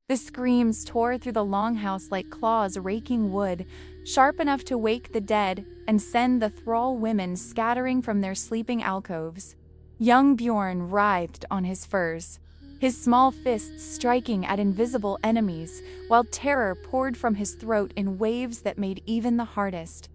The screams tore through the longhouse like claws raking wood, sharp enough to wake the dead and send the thrall women scattering from their sleeping alcoves. Young Bjorn writhed on his furs, his small fists striking at invisible enemies, while terror poured from his throat in waves that made even the hardest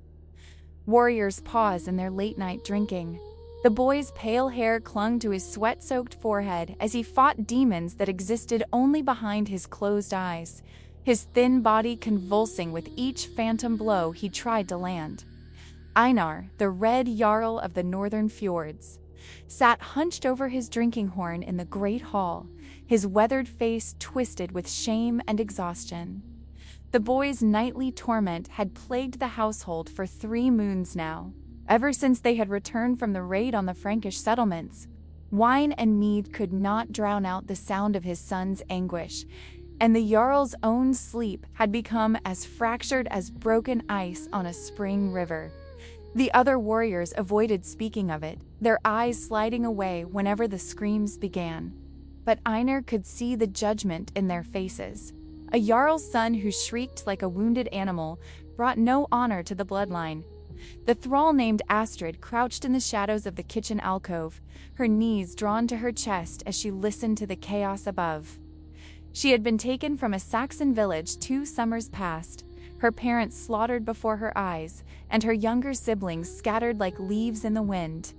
warriors pause in their late-night drinking. The boy's pale hair clung to his sweat-soaked forehead as he fought demons that existed only behind his closed eyes, his thin body convulsing with each phantom blow he tried to land. Einar, the red jarl of the northern fjords, sat hunched over his drinking horn in the great hall, his weathered face twisted with shame and exhaustion. The boy's nightly torment had plagued the household for 3 moons now, ever since they had returned from the raid on the Frankish settlements. Wine and mead could not drown out the sound of his son's anguish, and the jarl's own sleep had become as fractured as broken ice on a spring river. The other warriors avoided speaking of it, their eyes sliding away whenever the screams began. But Einar could see the judgment in their faces. A jarl's son who shrieked like a wounded animal brought no honor to the bloodline. The thrall named Astrid crouched in the shadows of the kitchen alcove, her knees drawn to her chest as she listened to the chaos above. She had been taken from a Saxon village 2 summers past, her parents slaughtered before her eyes, and her younger siblings scattered like leaves in the wind.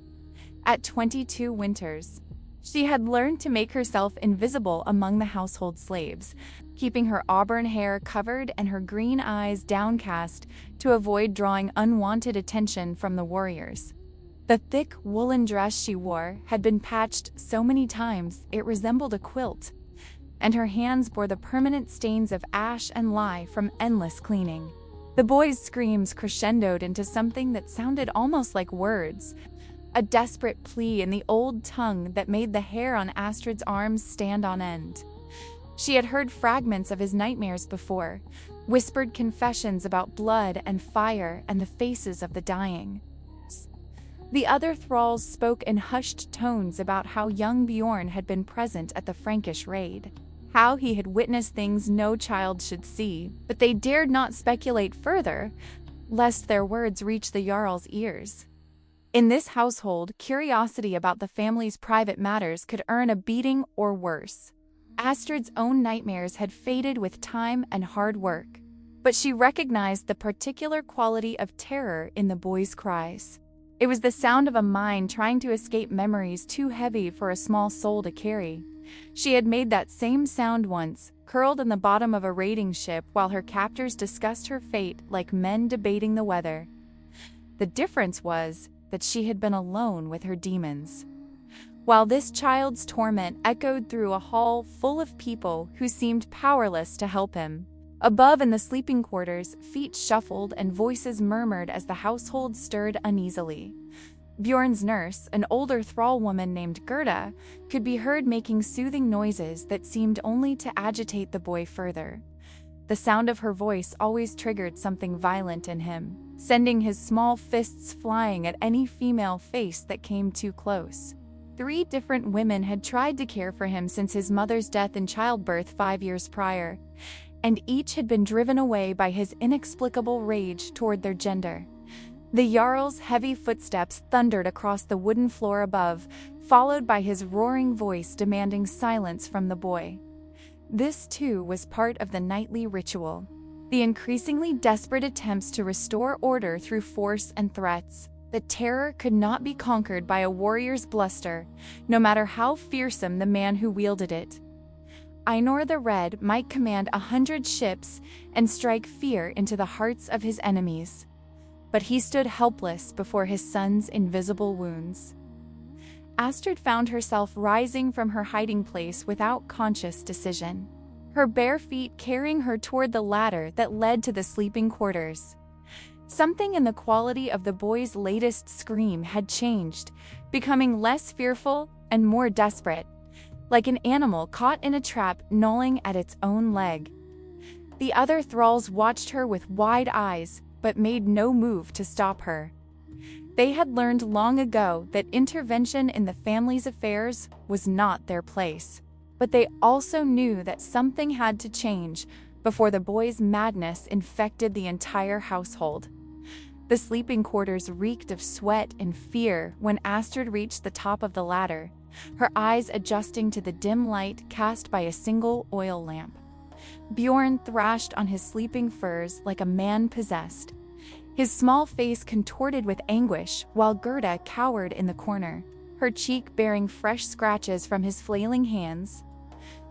At 22 winters, she had learned to make herself invisible among the household slaves, keeping her auburn hair covered and her green eyes downcast to avoid drawing unwanted attention from the warriors. The thick woolen dress she wore had been patched so many times it resembled a quilt, and her hands bore the permanent stains of ash and lye from endless cleaning. The boy's screams crescendoed into something that sounded almost like words, a desperate plea in the old tongue that made the hair on Astrid's arms stand on end. She had heard fragments of his nightmares before, whispered confessions about blood and fire and the faces of the dying. The other thralls spoke in hushed tones about how young Bjorn had been present at the Frankish raid, how he had witnessed things no child should see, but they dared not speculate further, lest their words reach the jarl's ears. In this household, curiosity about the family's private matters could earn a beating or worse. Astrid's own nightmares had faded with time and hard work, but she recognized the particular quality of terror in the boy's cries. It was the sound of a mind trying to escape memories too heavy for a small soul to carry. She had made that same sound once, curled in the bottom of a raiding ship while her captors discussed her fate like men debating the weather. The difference was that she had been alone with her demons. While this child's torment echoed through a hall full of people who seemed powerless to help him. Above in the sleeping quarters, feet shuffled and voices murmured as the household stirred uneasily. Bjorn's nurse, an older thrall woman named Gerda, could be heard making soothing noises that seemed only to agitate the boy further. The sound of her voice always triggered something violent in him, sending his small fists flying at any female face that came too close. 3 different women had tried to care for him since his mother's death in childbirth 5 years prior, and each had been driven away by his inexplicable rage toward their gender. The jarl's heavy footsteps thundered across the wooden floor above, followed by his roaring voice demanding silence from the boy. This, too, was part of the nightly ritual. The increasingly desperate attempts to restore order through force and threats. The terror could not be conquered by a warrior's bluster, no matter how fearsome the man who wielded it. Einar the Red might command 100 ships and strike fear into the hearts of his enemies, but he stood helpless before his son's invisible wounds. Astrid found herself rising from her hiding place without conscious decision, her bare feet carrying her toward the ladder that led to the sleeping quarters. Something in the quality of the boy's latest scream had changed, becoming less fearful and more desperate, like an animal caught in a trap gnawing at its own leg. The other thralls watched her with wide eyes, but made no move to stop her. They had learned long ago that intervention in the family's affairs was not their place. But they also knew that something had to change before the boy's madness infected the entire household. The sleeping quarters reeked of sweat and fear when Astrid reached the top of the ladder, her eyes adjusting to the dim light cast by a single oil lamp. Bjorn thrashed on his sleeping furs like a man possessed, his small face contorted with anguish, while Gerda cowered in the corner, her cheek bearing fresh scratches from his flailing hands.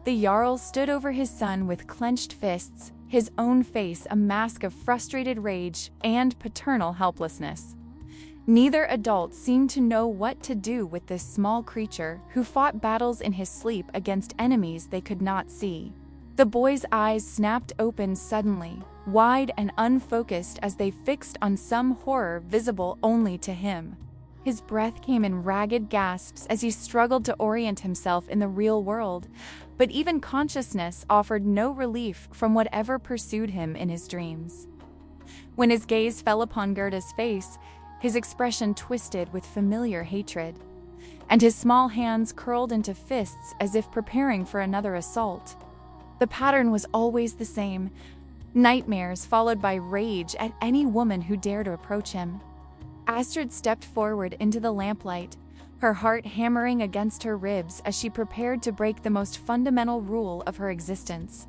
The jarl stood over his son with clenched fists, his own face a mask of frustrated rage and paternal helplessness. Neither adult seemed to know what to do with this small creature who fought battles in his sleep against enemies they could not see. The boy's eyes snapped open suddenly, wide and unfocused as they fixed on some horror visible only to him. His breath came in ragged gasps as he struggled to orient himself in the real world, but even consciousness offered no relief from whatever pursued him in his dreams. When his gaze fell upon Gerda's face, his expression twisted with familiar hatred, and his small hands curled into fists as if preparing for another assault. The pattern was always the same: nightmares followed by rage at any woman who dared to approach him. Astrid stepped forward into the lamplight, her heart hammering against her ribs as she prepared to break the most fundamental rule of her existence.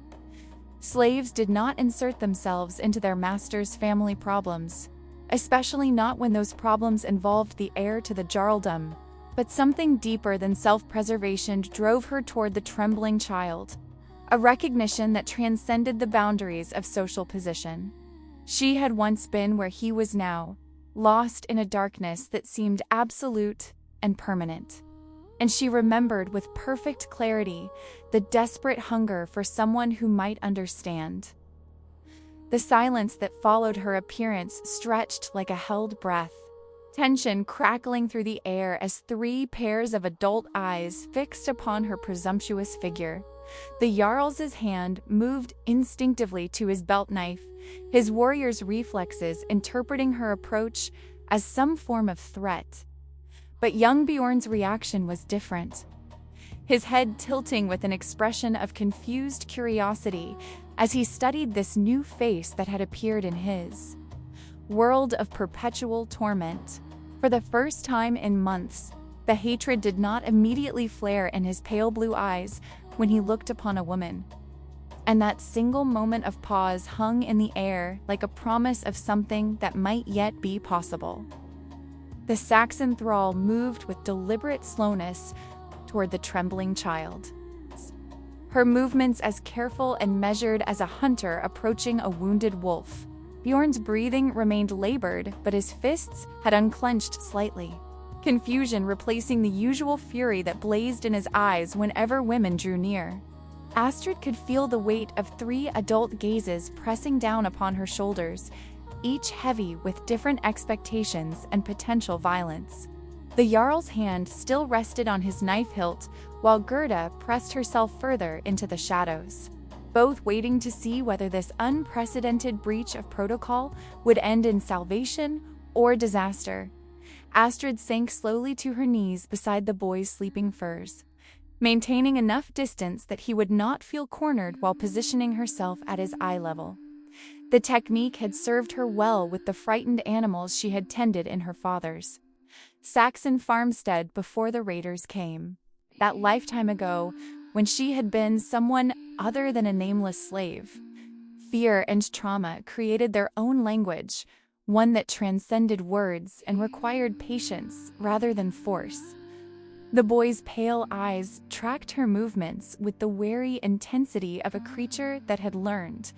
Slaves did not insert themselves into their master's family problems, especially not when those problems involved the heir to the jarldom. But something deeper than self-preservation drove her toward the trembling child, a recognition that transcended the boundaries of social position. She had once been where he was now, lost in a darkness that seemed absolute and permanent. And she remembered with perfect clarity the desperate hunger for someone who might understand. The silence that followed her appearance stretched like a held breath, tension crackling through the air as 3 pairs of adult eyes fixed upon her presumptuous figure. The jarl's hand moved instinctively to his belt knife, his warrior's reflexes interpreting her approach as some form of threat. But young Bjorn's reaction was different, his head tilting with an expression of confused curiosity as he studied this new face that had appeared in his world of perpetual torment. For the first time in months, the hatred did not immediately flare in his pale blue eyes when he looked upon a woman. And that single moment of pause hung in the air like a promise of something that might yet be possible. The Saxon thrall moved with deliberate slowness toward the trembling child, her movements as careful and measured as a hunter approaching a wounded wolf. Bjorn's breathing remained labored, but his fists had unclenched slightly, confusion replacing the usual fury that blazed in his eyes whenever women drew near. Astrid could feel the weight of 3 adult gazes pressing down upon her shoulders, each heavy with different expectations and potential violence. The jarl's hand still rested on his knife hilt, while Gerda pressed herself further into the shadows, both waiting to see whether this unprecedented breach of protocol would end in salvation or disaster. Astrid sank slowly to her knees beside the boy's sleeping furs, maintaining enough distance that he would not feel cornered while positioning herself at his eye level. The technique had served her well with the frightened animals she had tended in her father's Saxon farmstead before the raiders came. That lifetime ago, when she had been someone other than a nameless slave. Fear and trauma created their own language, one that transcended words and required patience rather than force. The boy's pale eyes tracked her movements with the wary intensity of a creature that had learned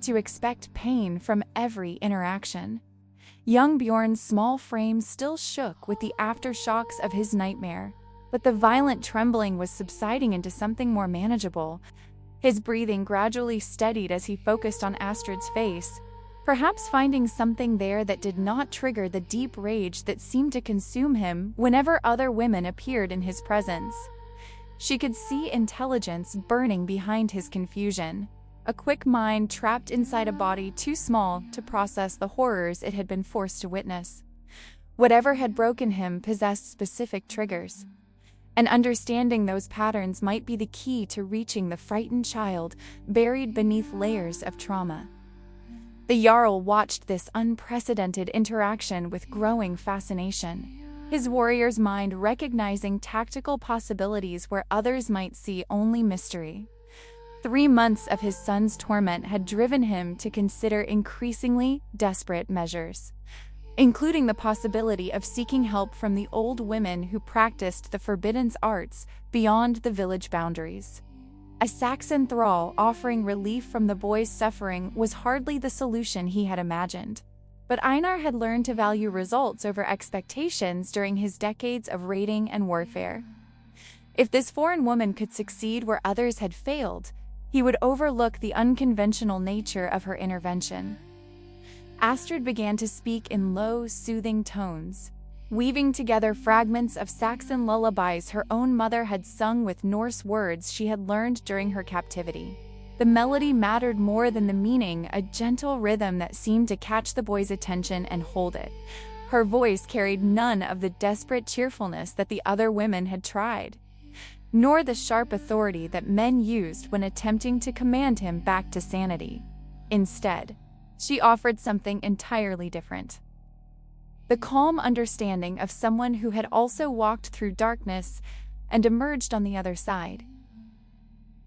to expect pain from every interaction. Young Bjorn's small frame still shook with the aftershocks of his nightmare, but the violent trembling was subsiding into something more manageable. His breathing gradually steadied as he focused on Astrid's face, perhaps finding something there that did not trigger the deep rage that seemed to consume him whenever other women appeared in his presence. She could see intelligence burning behind his confusion, a quick mind trapped inside a body too small to process the horrors it had been forced to witness. Whatever had broken him possessed specific triggers. and understanding those patterns might be the key to reaching the frightened child buried beneath layers of trauma. The jarl watched this unprecedented interaction with growing fascination, his warrior's mind recognizing tactical possibilities where others might see only mystery. 3 months of his son's torment had driven him to consider increasingly desperate measures, including the possibility of seeking help from the old women who practiced the forbidden arts beyond the village boundaries. A Saxon thrall offering relief from the boy's suffering was hardly the solution he had imagined. But Einar had learned to value results over expectations during his decades of raiding and warfare. If this foreign woman could succeed where others had failed, he would overlook the unconventional nature of her intervention. Astrid began to speak in low, soothing tones, weaving together fragments of Saxon lullabies her own mother had sung with Norse words she had learned during her captivity. The melody mattered more than the meaning, a gentle rhythm that seemed to catch the boy's attention and hold it. Her voice carried none of the desperate cheerfulness that the other women had tried, nor the sharp authority that men used when attempting to command him back to sanity. Instead, she offered something entirely different. The calm understanding of someone who had also walked through darkness and emerged on the other side.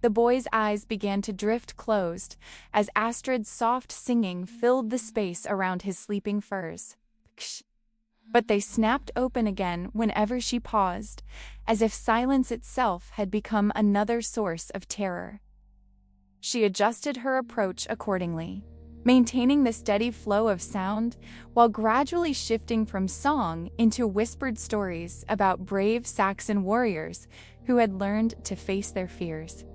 The boy's eyes began to drift closed as Astrid's soft singing filled the space around his sleeping furs. But they snapped open again whenever she paused, as if silence itself had become another source of terror. She adjusted her approach accordingly, maintaining the steady flow of sound while gradually shifting from song into whispered stories about brave Saxon warriors who had learned to face their fears.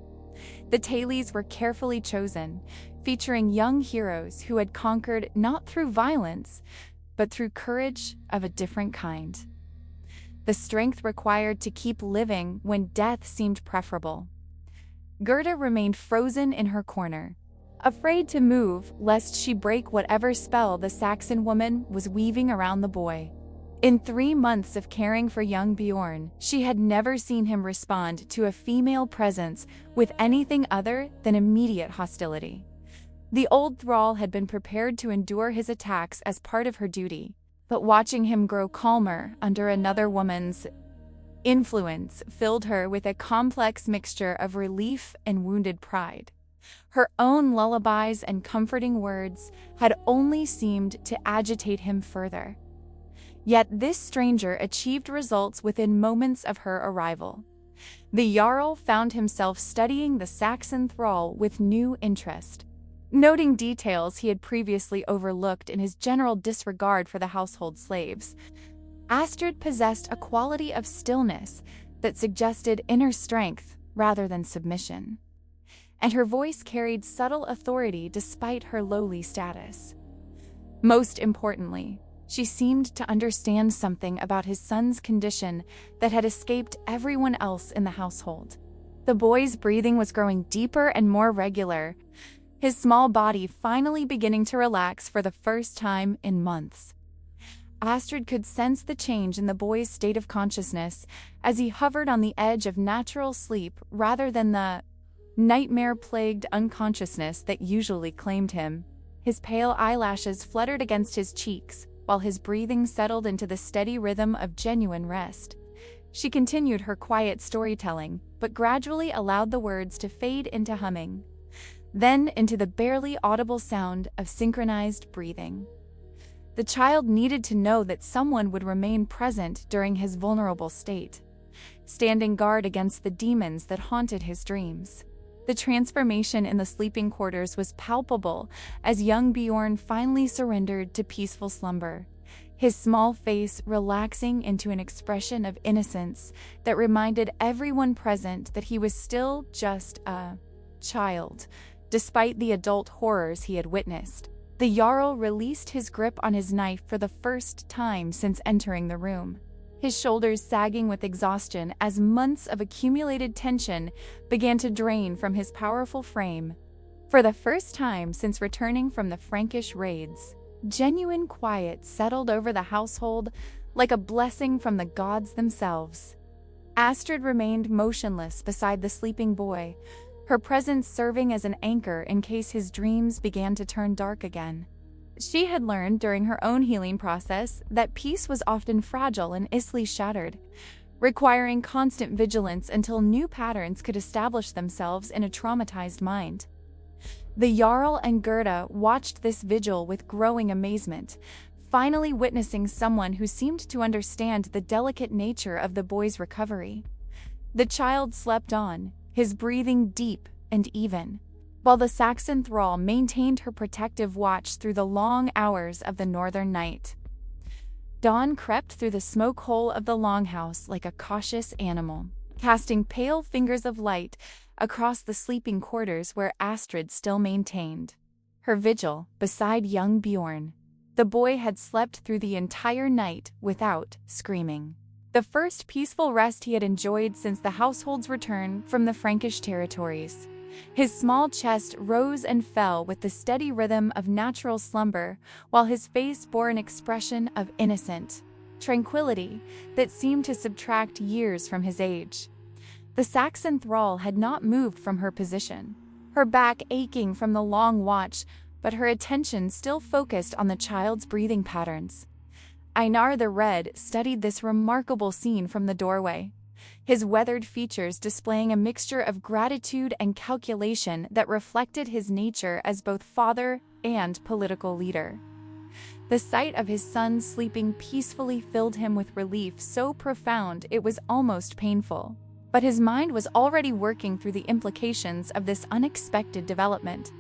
The tales were carefully chosen, featuring young heroes who had conquered not through violence, but through courage of a different kind. The strength required to keep living when death seemed preferable. Gerda remained frozen in her corner, afraid to move lest she break whatever spell the Saxon woman was weaving around the boy. In 3 months of caring for young Bjorn, she had never seen him respond to a female presence with anything other than immediate hostility. The old thrall had been prepared to endure his attacks as part of her duty, but watching him grow calmer under another woman's influence filled her with a complex mixture of relief and wounded pride. Her own lullabies and comforting words had only seemed to agitate him further. Yet this stranger achieved results within moments of her arrival. The jarl found himself studying the Saxon thrall with new interest, noting details he had previously overlooked in his general disregard for the household slaves. Astrid possessed a quality of stillness that suggested inner strength rather than submission, and her voice carried subtle authority despite her lowly status. Most importantly, she seemed to understand something about his son's condition that had escaped everyone else in the household. The boy's breathing was growing deeper and more regular, his small body finally beginning to relax for the first time in months. Astrid could sense the change in the boy's state of consciousness as he hovered on the edge of natural sleep rather than the nightmare-plagued unconsciousness that usually claimed him. His pale eyelashes fluttered against his cheeks, while his breathing settled into the steady rhythm of genuine rest. She continued her quiet storytelling, but gradually allowed the words to fade into humming, then into the barely audible sound of synchronized breathing. The child needed to know that someone would remain present during his vulnerable state, standing guard against the demons that haunted his dreams. The transformation in the sleeping quarters was palpable as young Bjorn finally surrendered to peaceful slumber, his small face relaxing into an expression of innocence that reminded everyone present that he was still just a child, despite the adult horrors he had witnessed. The jarl released his grip on his knife for the first time since entering the room, his shoulders sagging with exhaustion as months of accumulated tension began to drain from his powerful frame. For the first time since returning from the Frankish raids, genuine quiet settled over the household like a blessing from the gods themselves. Astrid remained motionless beside the sleeping boy, her presence serving as an anchor in case his dreams began to turn dark again. She had learned during her own healing process that peace was often fragile and easily shattered, requiring constant vigilance until new patterns could establish themselves in a traumatized mind. The jarl and Gerda watched this vigil with growing amazement, finally witnessing someone who seemed to understand the delicate nature of the boy's recovery. The child slept on, his breathing deep and even, while the Saxon thrall maintained her protective watch through the long hours of the northern night. Dawn crept through the smoke hole of the longhouse like a cautious animal, casting pale fingers of light across the sleeping quarters where Astrid still maintained her vigil beside young Bjorn. The boy had slept through the entire night without screaming. The first peaceful rest he had enjoyed since the household's return from the Frankish territories. His small chest rose and fell with the steady rhythm of natural slumber, while his face bore an expression of innocent tranquility that seemed to subtract years from his age. The Saxon thrall had not moved from her position, her back aching from the long watch, but her attention still focused on the child's breathing patterns. Einar the Red studied this remarkable scene from the doorway, his weathered features displaying a mixture of gratitude and calculation that reflected his nature as both father and political leader. The sight of his son sleeping peacefully filled him with relief so profound it was almost painful. But his mind was already working through the implications of this unexpected development.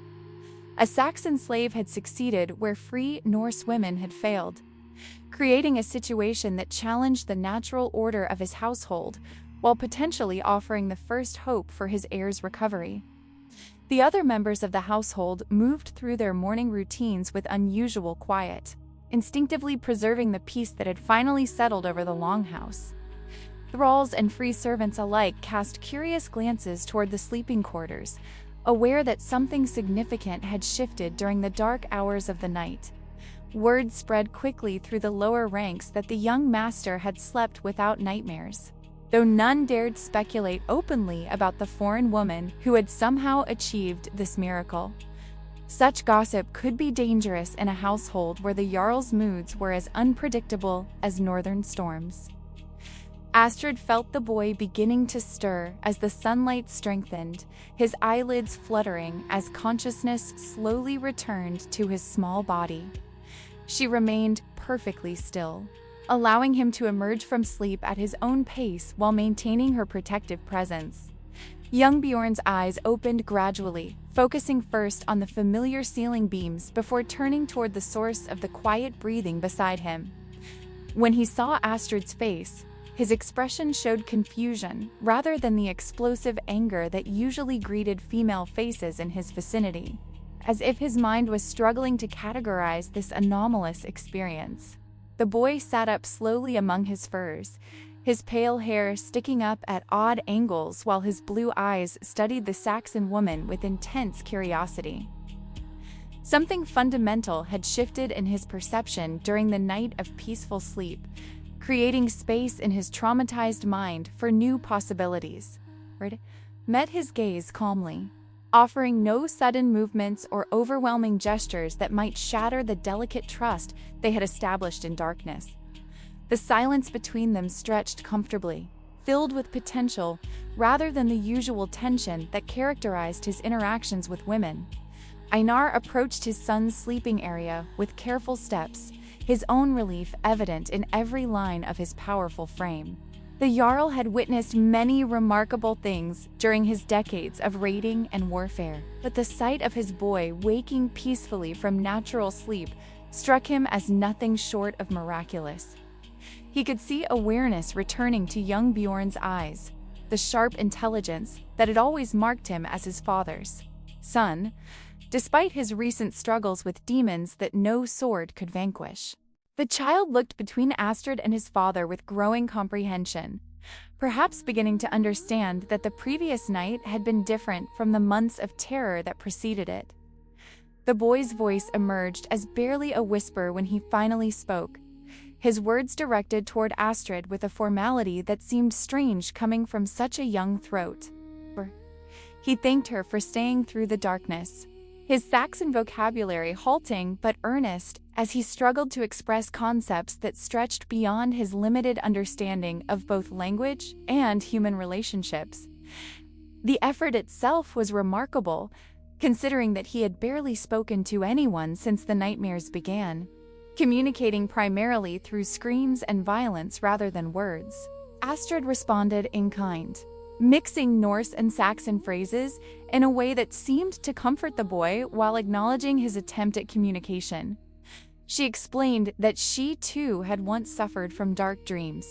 A Saxon slave had succeeded where free Norse women had failed, creating a situation that challenged the natural order of his household, while potentially offering the first hope for his heir's recovery. The other members of the household moved through their morning routines with unusual quiet, instinctively preserving the peace that had finally settled over the longhouse. Thralls and free servants alike cast curious glances toward the sleeping quarters, aware that something significant had shifted during the dark hours of the night. Word spread quickly through the lower ranks that the young master had slept without nightmares, though none dared speculate openly about the foreign woman who had somehow achieved this miracle. Such gossip could be dangerous in a household where the jarl's moods were as unpredictable as northern storms. Astrid felt the boy beginning to stir as the sunlight strengthened, his eyelids fluttering as consciousness slowly returned to his small body. She remained perfectly still, allowing him to emerge from sleep at his own pace while maintaining her protective presence. Young Bjorn's eyes opened gradually, focusing first on the familiar ceiling beams before turning toward the source of the quiet breathing beside him. When he saw Astrid's face, his expression showed confusion rather than the explosive anger that usually greeted female faces in his vicinity, as if his mind was struggling to categorize this anomalous experience. The boy sat up slowly among his furs, his pale hair sticking up at odd angles while his blue eyes studied the Saxon woman with intense curiosity. Something fundamental had shifted in his perception during the night of peaceful sleep, creating space in his traumatized mind for new possibilities. Astrid met his gaze calmly, offering no sudden movements or overwhelming gestures that might shatter the delicate trust they had established in darkness. The silence between them stretched comfortably, filled with potential rather than the usual tension that characterized his interactions with women. Einar approached his son's sleeping area with careful steps, his own relief evident in every line of his powerful frame. The jarl had witnessed many remarkable things during his decades of raiding and warfare, but the sight of his boy waking peacefully from natural sleep struck him as nothing short of miraculous. He could see awareness returning to young Bjorn's eyes, the sharp intelligence that had always marked him as his father's son, despite his recent struggles with demons that no sword could vanquish. The child looked between Astrid and his father with growing comprehension, perhaps beginning to understand that the previous night had been different from the months of terror that preceded it. The boy's voice emerged as barely a whisper when he finally spoke, his words directed toward Astrid with a formality that seemed strange coming from such a young throat. He thanked her for staying through the darkness, his Saxon vocabulary halting but earnest as he struggled to express concepts that stretched beyond his limited understanding of both language and human relationships. The effort itself was remarkable, considering that he had barely spoken to anyone since the nightmares began, communicating primarily through screams and violence rather than words. Astrid responded in kind, mixing Norse and Saxon phrases in a way that seemed to comfort the boy while acknowledging his attempt at communication. She explained that she too had once suffered from dark dreams,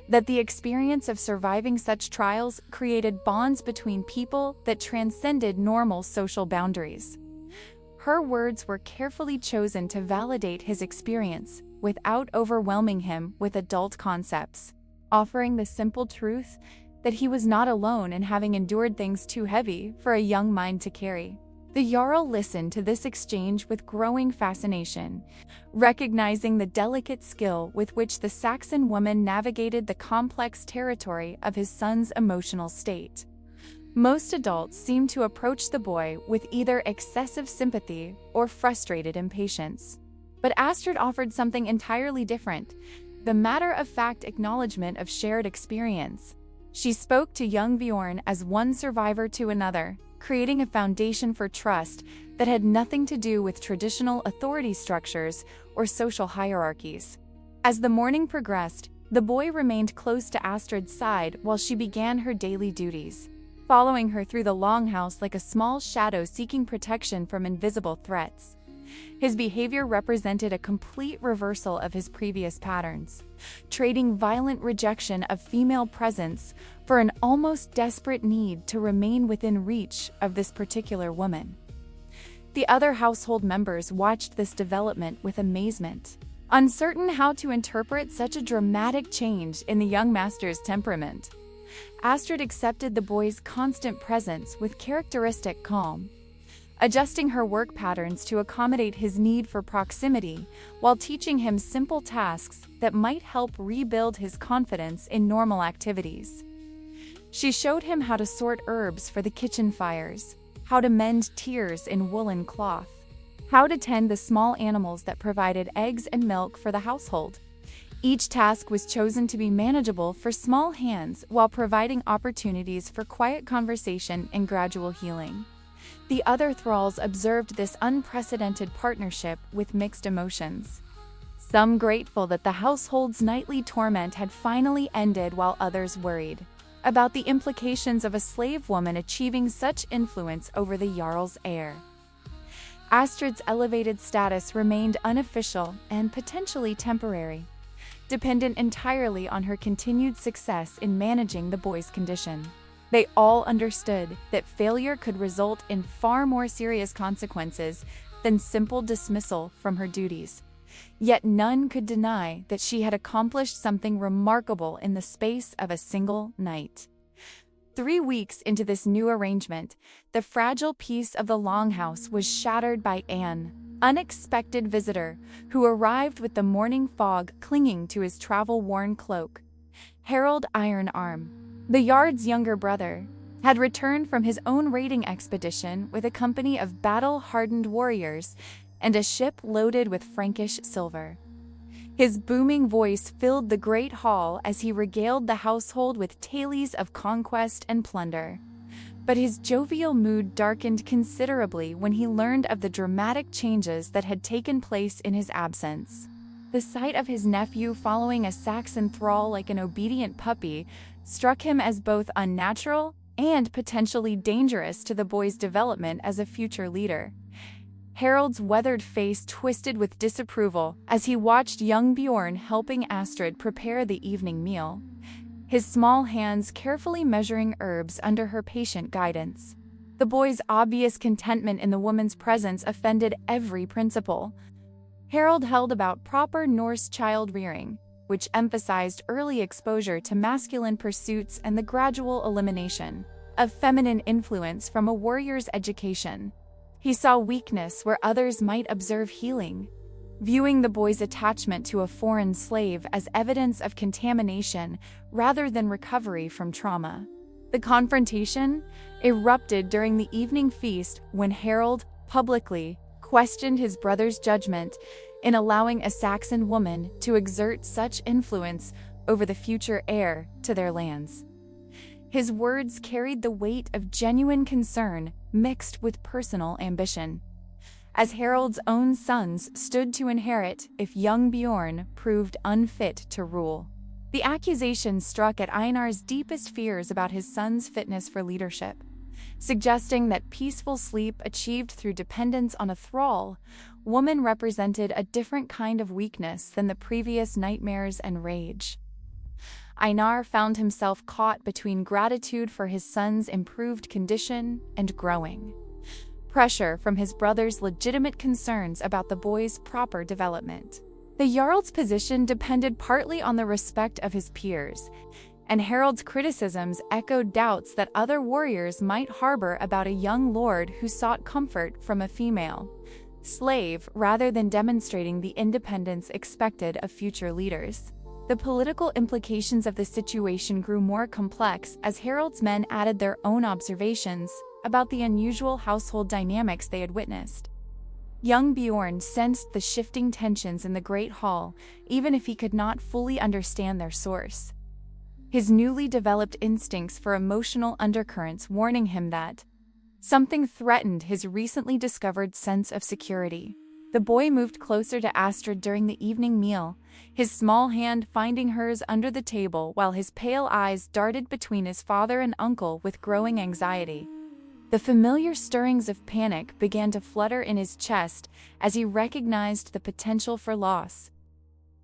that the experience of surviving such trials created bonds between people that transcended normal social boundaries. Her words were carefully chosen to validate his experience without overwhelming him with adult concepts, offering the simple truth that he was not alone in having endured things too heavy for a young mind to carry. The jarl listened to this exchange with growing fascination, recognizing the delicate skill with which the Saxon woman navigated the complex territory of his son's emotional state. Most adults seemed to approach the boy with either excessive sympathy or frustrated impatience. But Astrid offered something entirely different, the matter-of-fact acknowledgement of shared experience. She spoke to young Bjorn as one survivor to another, creating a foundation for trust that had nothing to do with traditional authority structures or social hierarchies. As the morning progressed, the boy remained close to Astrid's side while she began her daily duties, following her through the longhouse like a small shadow seeking protection from invisible threats. His behavior represented a complete reversal of his previous patterns, trading violent rejection of female presence for an almost desperate need to remain within reach of this particular woman. The other household members watched this development with amazement, uncertain how to interpret such a dramatic change in the young master's temperament. Astrid accepted the boy's constant presence with characteristic calm, adjusting her work patterns to accommodate his need for proximity while teaching him simple tasks that might help rebuild his confidence in normal activities. She showed him how to sort herbs for the kitchen fires, how to mend tears in woolen cloth, how to tend the small animals that provided eggs and milk for the household. Each task was chosen to be manageable for small hands while providing opportunities for quiet conversation and gradual healing. The other thralls observed this unprecedented partnership with mixed emotions, some grateful that the household's nightly torment had finally ended while others worried about the implications of a slave woman achieving such influence over the jarl's heir. Astrid's elevated status remained unofficial and potentially temporary, dependent entirely on her continued success in managing the boy's condition. They all understood that failure could result in far more serious consequences than simple dismissal from her duties. Yet none could deny that she had accomplished something remarkable in the space of a single night. 3 weeks into this new arrangement, the fragile peace of the longhouse was shattered by an unexpected visitor who arrived with the morning fog clinging to his travel-worn cloak. Harold Ironarm, the Yard's younger brother, had returned from his own raiding expedition with a company of battle-hardened warriors and a ship loaded with Frankish silver. His booming voice filled the great hall as he regaled the household with tales of conquest and plunder. But his jovial mood darkened considerably when he learned of the dramatic changes that had taken place in his absence. The sight of his nephew following a Saxon thrall like an obedient puppy struck him as both unnatural and potentially dangerous to the boy's development as a future leader. Harold's weathered face twisted with disapproval as he watched young Bjorn helping Astrid prepare the evening meal, his small hands carefully measuring herbs under her patient guidance. The boy's obvious contentment in the woman's presence offended every principle. Harold held about proper Norse child-rearing, which emphasized early exposure to masculine pursuits and the gradual elimination of feminine influence from a warrior's education. He saw weakness where others might observe healing, viewing the boy's attachment to a foreign slave as evidence of contamination rather than recovery from trauma. The confrontation erupted during the evening feast when Harold publicly questioned his brother's judgment in allowing a Saxon woman to exert such influence over the future heir to their lands. His words carried the weight of genuine concern mixed with personal ambition, as Harold's own sons stood to inherit if young Bjorn proved unfit to rule. The accusation struck at Einar's deepest fears about his son's fitness for leadership, suggesting that peaceful sleep achieved through dependence on a thrall woman represented a different kind of weakness than the previous nightmares and rage. Einar found himself caught between gratitude for his son's improved condition and growing pressure from his brother's legitimate concerns about the boy's proper development. The jarl's position depended partly on the respect of his peers, and Harold's criticisms echoed doubts that other warriors might harbor about a young lord who sought comfort from a female slave rather than demonstrating the independence expected of future leaders. The political implications of the situation grew more complex as Harold's men added their own observations about the unusual household dynamics they had witnessed. Young Bjorn sensed the shifting tensions in the Great Hall, even if he could not fully understand their source. His newly developed instincts for emotional undercurrents warning him that something threatened his recently discovered sense of security. The boy moved closer to Astrid during the evening meal, his small hand finding hers under the table while his pale eyes darted between his father and uncle with growing anxiety. The familiar stirrings of panic began to flutter in his chest as he recognized the potential for loss.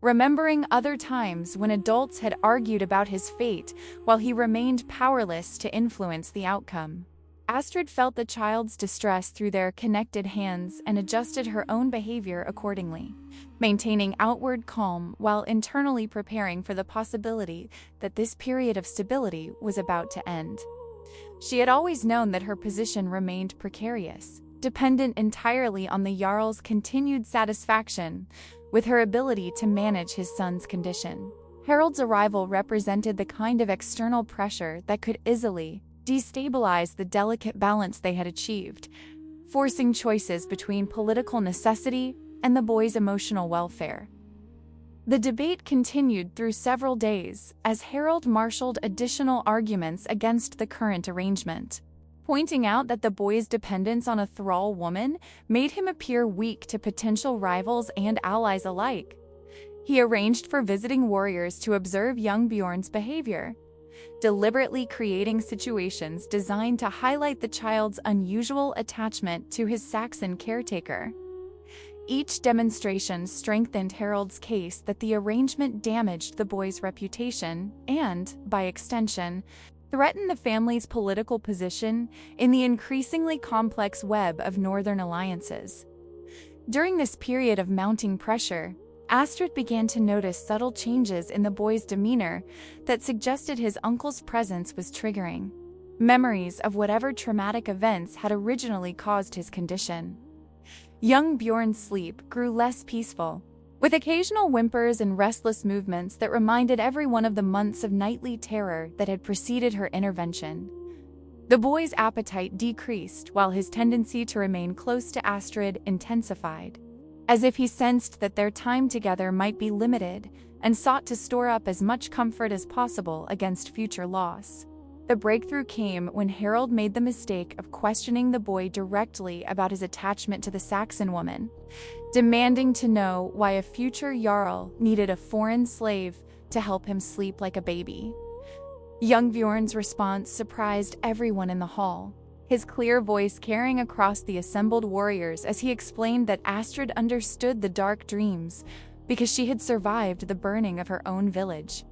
Remembering other times when adults had argued about his fate while he remained powerless to influence the outcome, Astrid felt the child's distress through their connected hands and adjusted her own behavior accordingly, maintaining outward calm while internally preparing for the possibility that this period of stability was about to end. She had always known that her position remained precarious, dependent entirely on the jarl's continued satisfaction with her ability to manage his son's condition. Harold's arrival represented the kind of external pressure that could easily destabilize the delicate balance they had achieved, forcing choices between political necessity and the boy's emotional welfare. The debate continued through several days as Harold marshaled additional arguments against the current arrangement, pointing out that the boy's dependence on a thrall woman made him appear weak to potential rivals and allies alike. He arranged for visiting warriors to observe young Bjorn's behavior, deliberately creating situations designed to highlight the child's unusual attachment to his Saxon caretaker. Each demonstration strengthened Harold's case that the arrangement damaged the boy's reputation and, by extension, threatened the family's political position in the increasingly complex web of northern alliances. During this period of mounting pressure, Astrid began to notice subtle changes in the boy's demeanor that suggested his uncle's presence was triggering memories of whatever traumatic events had originally caused his condition. Young Bjorn's sleep grew less peaceful, with occasional whimpers and restless movements that reminded everyone of the months of nightly terror that had preceded her intervention. The boy's appetite decreased while his tendency to remain close to Astrid intensified, as if he sensed that their time together might be limited and sought to store up as much comfort as possible against future loss. The breakthrough came when Harold made the mistake of questioning the boy directly about his attachment to the Saxon woman, demanding to know why a future jarl needed a foreign slave to help him sleep like a baby. Young Bjorn's response surprised everyone in the hall, his clear voice carrying across the assembled warriors as he explained that Astrid understood the dark dreams because she had survived the burning of her own village.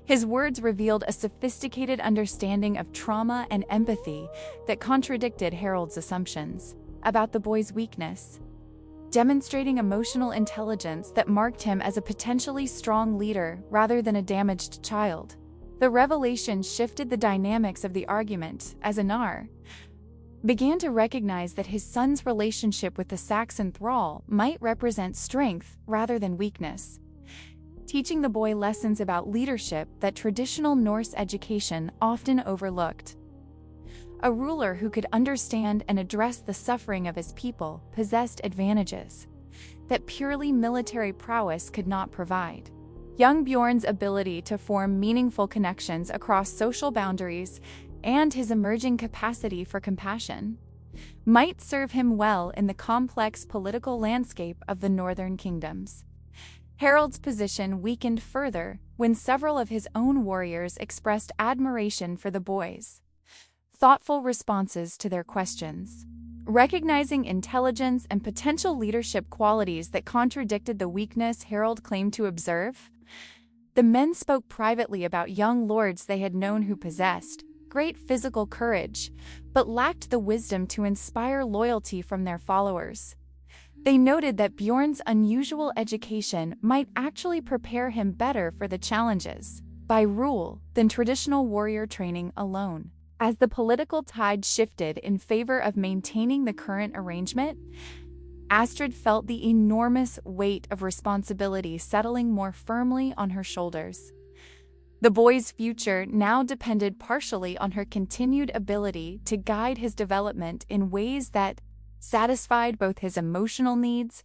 His words revealed a sophisticated understanding of trauma and empathy that contradicted Harold's assumptions about the boy's weakness, demonstrating emotional intelligence that marked him as a potentially strong leader rather than a damaged child. The revelation shifted the dynamics of the argument as Einar, began to recognize that his son's relationship with the Saxon thrall might represent strength rather than weakness, teaching the boy lessons about leadership that traditional Norse education often overlooked. A ruler who could understand and address the suffering of his people possessed advantages that purely military prowess could not provide. Young Bjorn's ability to form meaningful connections across social boundaries and his emerging capacity for compassion might serve him well in the complex political landscape of the northern kingdoms. Harold's position weakened further when several of his own warriors expressed admiration for the boy's thoughtful responses to their questions. Recognizing intelligence and potential leadership qualities that contradicted the weakness Harold claimed to observe, the men spoke privately about young lords they had known who possessed great physical courage, but lacked the wisdom to inspire loyalty from their followers. They noted that Bjorn's unusual education might actually prepare him better for the challenges by rule than traditional warrior training alone. As the political tide shifted in favor of maintaining the current arrangement, Astrid felt the enormous weight of responsibility settling more firmly on her shoulders. The boy's future now depended partially on her continued ability to guide his development in ways that satisfied both his emotional needs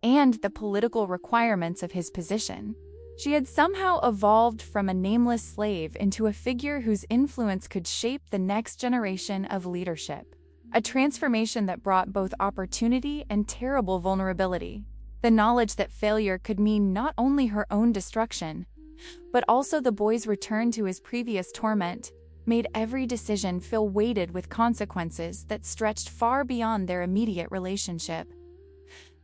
and the political requirements of his position. She had somehow evolved from a nameless slave into a figure whose influence could shape the next generation of leadership, a transformation that brought both opportunity and terrible vulnerability. The knowledge that failure could mean not only her own destruction, but also the boy's return to his previous torment, made every decision feel weighted with consequences that stretched far beyond their immediate relationship.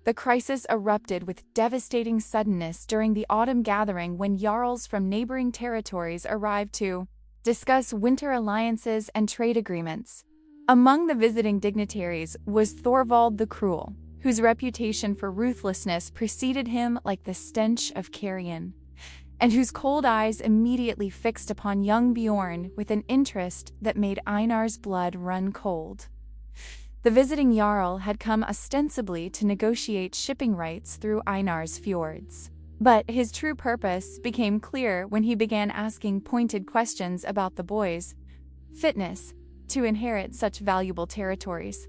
The crisis erupted with devastating suddenness during the autumn gathering when jarls from neighboring territories arrived to discuss winter alliances and trade agreements. Among the visiting dignitaries was Thorvald the Cruel, whose reputation for ruthlessness preceded him like the stench of carrion, and whose cold eyes immediately fixed upon young Bjorn with an interest that made Einar's blood run cold. The visiting jarl had come ostensibly to negotiate shipping rights through Einar's fjords. But his true purpose became clear when he began asking pointed questions about the boy's fitness to inherit such valuable territories.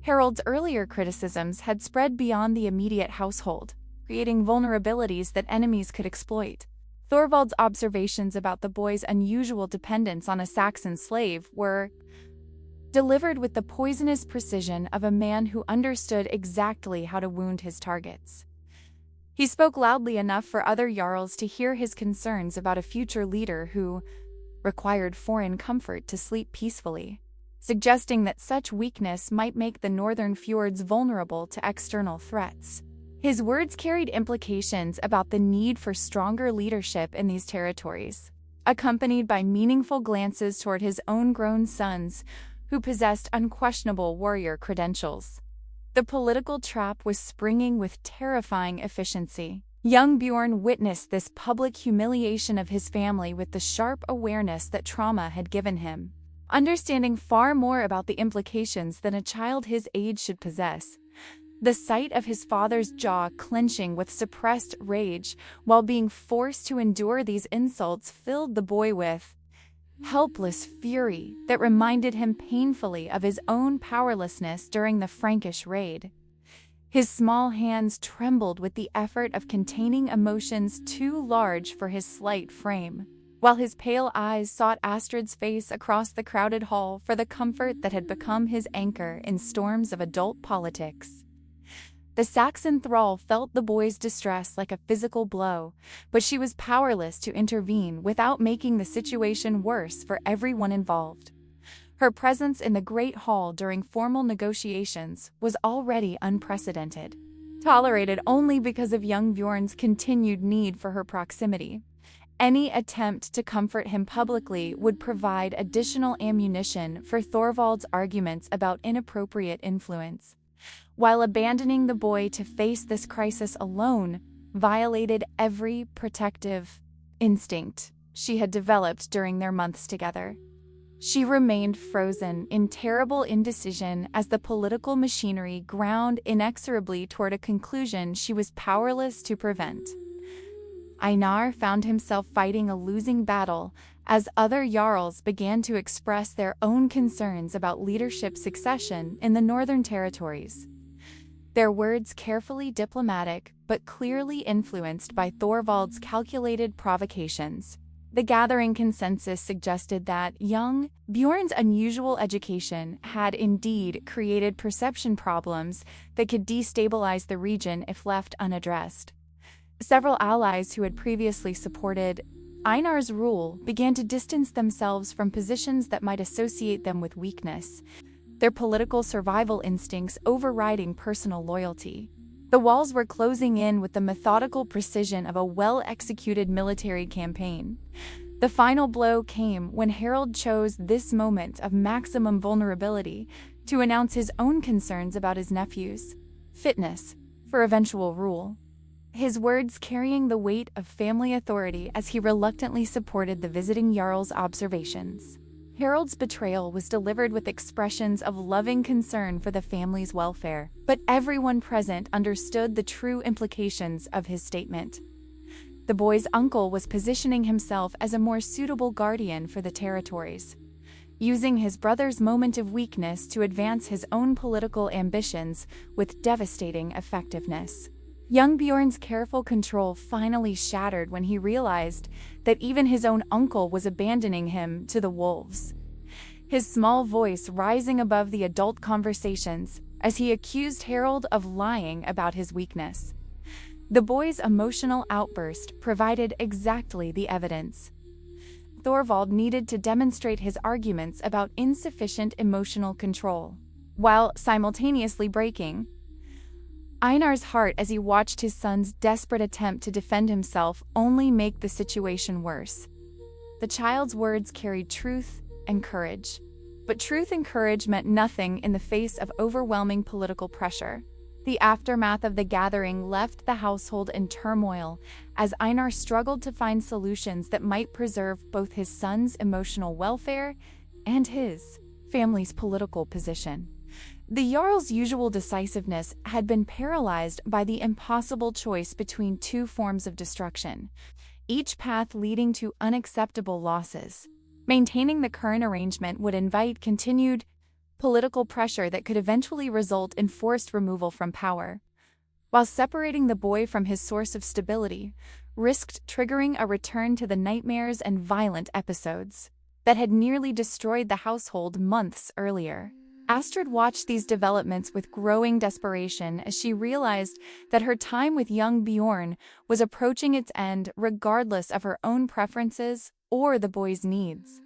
Harold's earlier criticisms had spread beyond the immediate household, creating vulnerabilities that enemies could exploit. Thorvald's observations about the boy's unusual dependence on a Saxon slave were delivered with the poisonous precision of a man who understood exactly how to wound his targets. He spoke loudly enough for other jarls to hear his concerns about a future leader who required foreign comfort to sleep peacefully, suggesting that such weakness might make the northern fjords vulnerable to external threats. His words carried implications about the need for stronger leadership in these territories, accompanied by meaningful glances toward his own grown sons, who possessed unquestionable warrior credentials. The political trap was springing with terrifying efficiency. Young Bjorn witnessed this public humiliation of his family with the sharp awareness that trauma had given him. Understanding far more about the implications than a child his age should possess, the sight of his father's jaw clenching with suppressed rage while being forced to endure these insults filled the boy with helpless fury that reminded him painfully of his own powerlessness during the Frankish raid. His small hands trembled with the effort of containing emotions too large for his slight frame, while his pale eyes sought Astrid's face across the crowded hall for the comfort that had become his anchor in storms of adult politics. The Saxon thrall felt the boy's distress like a physical blow, but she was powerless to intervene without making the situation worse for everyone involved. Her presence in the great hall during formal negotiations was already unprecedented, tolerated only because of young Bjorn's continued need for her proximity. Any attempt to comfort him publicly would provide additional ammunition for Thorvald's arguments about inappropriate influence, while abandoning the boy to face this crisis alone violated every protective instinct she had developed during their months together. She remained frozen in terrible indecision as the political machinery ground inexorably toward a conclusion she was powerless to prevent. Einar found himself fighting a losing battle as other jarls began to express their own concerns about leadership succession in the northern territories. Their words carefully diplomatic but clearly influenced by Thorvald's calculated provocations. The gathering consensus suggested that young Bjorn's unusual education had indeed created perception problems that could destabilize the region if left unaddressed. Several allies who had previously supported Einar's rule began to distance themselves from positions that might associate them with weakness, their political survival instincts overriding personal loyalty. The walls were closing in with the methodical precision of a well-executed military campaign. The final blow came when Harold chose this moment of maximum vulnerability to announce his own concerns about his nephew's fitness for eventual rule. His words carrying the weight of family authority as he reluctantly supported the visiting jarl's observations. Harold's betrayal was delivered with expressions of loving concern for the family's welfare, but everyone present understood the true implications of his statement. The boy's uncle was positioning himself as a more suitable guardian for the territories, using his brother's moment of weakness to advance his own political ambitions with devastating effectiveness. Young Bjorn's careful control finally shattered when he realized that even his own uncle was abandoning him to the wolves. His small voice rising above the adult conversations as he accused Harold of lying about his weakness. The boy's emotional outburst provided exactly the evidence. Thorvald needed to demonstrate his arguments about insufficient emotional control, while simultaneously breaking Einar's heart as he watched his son's desperate attempt to defend himself only make the situation worse. The child's words carried truth and courage, but truth and courage meant nothing in the face of overwhelming political pressure. The aftermath of the gathering left the household in turmoil as Einar struggled to find solutions that might preserve both his son's emotional welfare and his family's political position. The jarl's usual decisiveness had been paralyzed by the impossible choice between two forms of destruction, each path leading to unacceptable losses. Maintaining the current arrangement would invite continued political pressure that could eventually result in forced removal from power, while separating the boy from his source of stability risked triggering a return to the nightmares and violent episodes that had nearly destroyed the household months earlier. Astrid watched these developments with growing desperation as she realized that her time with young Bjorn was approaching its end regardless of her own preferences or the boy's needs.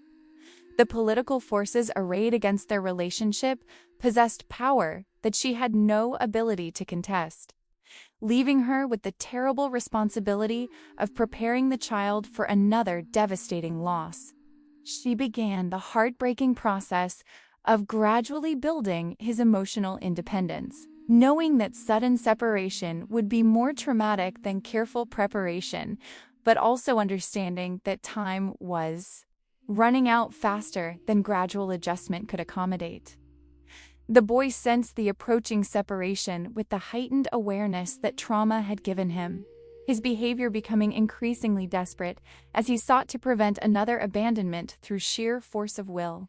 The political forces arrayed against their relationship possessed power that she had no ability to contest, leaving her with the terrible responsibility of preparing the child for another devastating loss. She began the heartbreaking process of gradually building his emotional independence, knowing that sudden separation would be more traumatic than careful preparation, but also understanding that time was running out faster than gradual adjustment could accommodate. The boy sensed the approaching separation with the heightened awareness that trauma had given him, his behavior becoming increasingly desperate as he sought to prevent another abandonment through sheer force of will.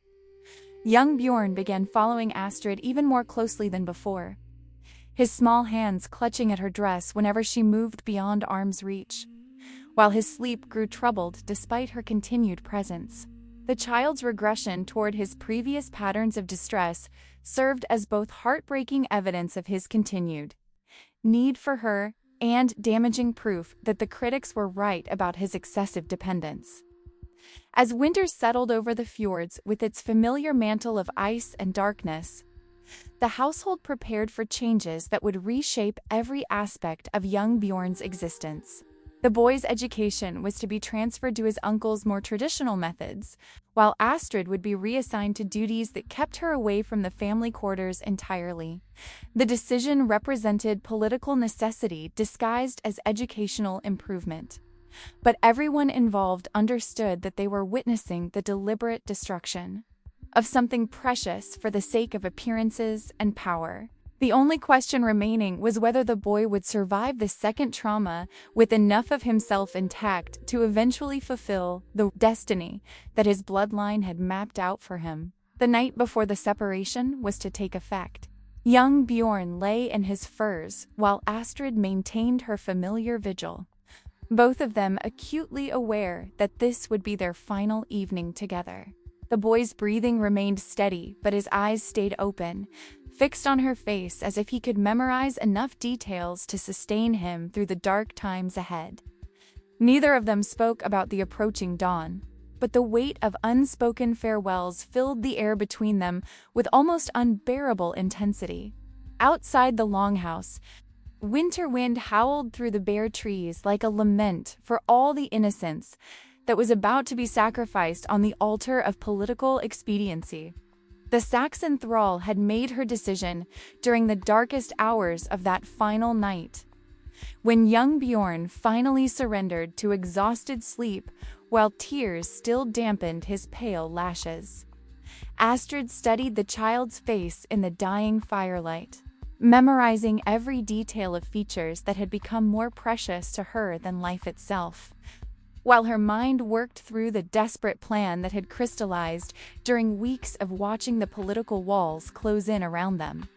Young Bjorn began following Astrid even more closely than before, his small hands clutching at her dress whenever she moved beyond arm's reach, while his sleep grew troubled despite her continued presence. The child's regression toward his previous patterns of distress served as both heartbreaking evidence of his continued need for her and damaging proof that the critics were right about his excessive dependence. As winter settled over the fjords with its familiar mantle of ice and darkness, the household prepared for changes that would reshape every aspect of young Bjorn's existence. The boy's education was to be transferred to his uncle's more traditional methods, while Astrid would be reassigned to duties that kept her away from the family quarters entirely. The decision represented political necessity disguised as educational improvement. But everyone involved understood that they were witnessing the deliberate destruction of something precious for the sake of appearances and power. The only question remaining was whether the boy would survive the second trauma with enough of himself intact to eventually fulfill the destiny that his bloodline had mapped out for him. The night before the separation was to take effect. Young Bjorn lay in his furs while Astrid maintained her familiar vigil, both of them acutely aware that this would be their final evening together. The boy's breathing remained steady, but his eyes stayed open, fixed on her face as if he could memorize enough details to sustain him through the dark times ahead. Neither of them spoke about the approaching dawn, but the weight of unspoken farewells filled the air between them with almost unbearable intensity. Outside the longhouse, winter wind howled through the bare trees like a lament for all the innocence that was about to be sacrificed on the altar of political expediency. The Saxon thrall had made her decision during the darkest hours of that final night. When young Bjorn finally surrendered to exhausted sleep while tears still dampened his pale lashes, Astrid studied the child's face in the dying firelight, memorizing every detail of features that had become more precious to her than life itself, while her mind worked through the desperate plan that had crystallized during weeks of watching the political walls close in around them.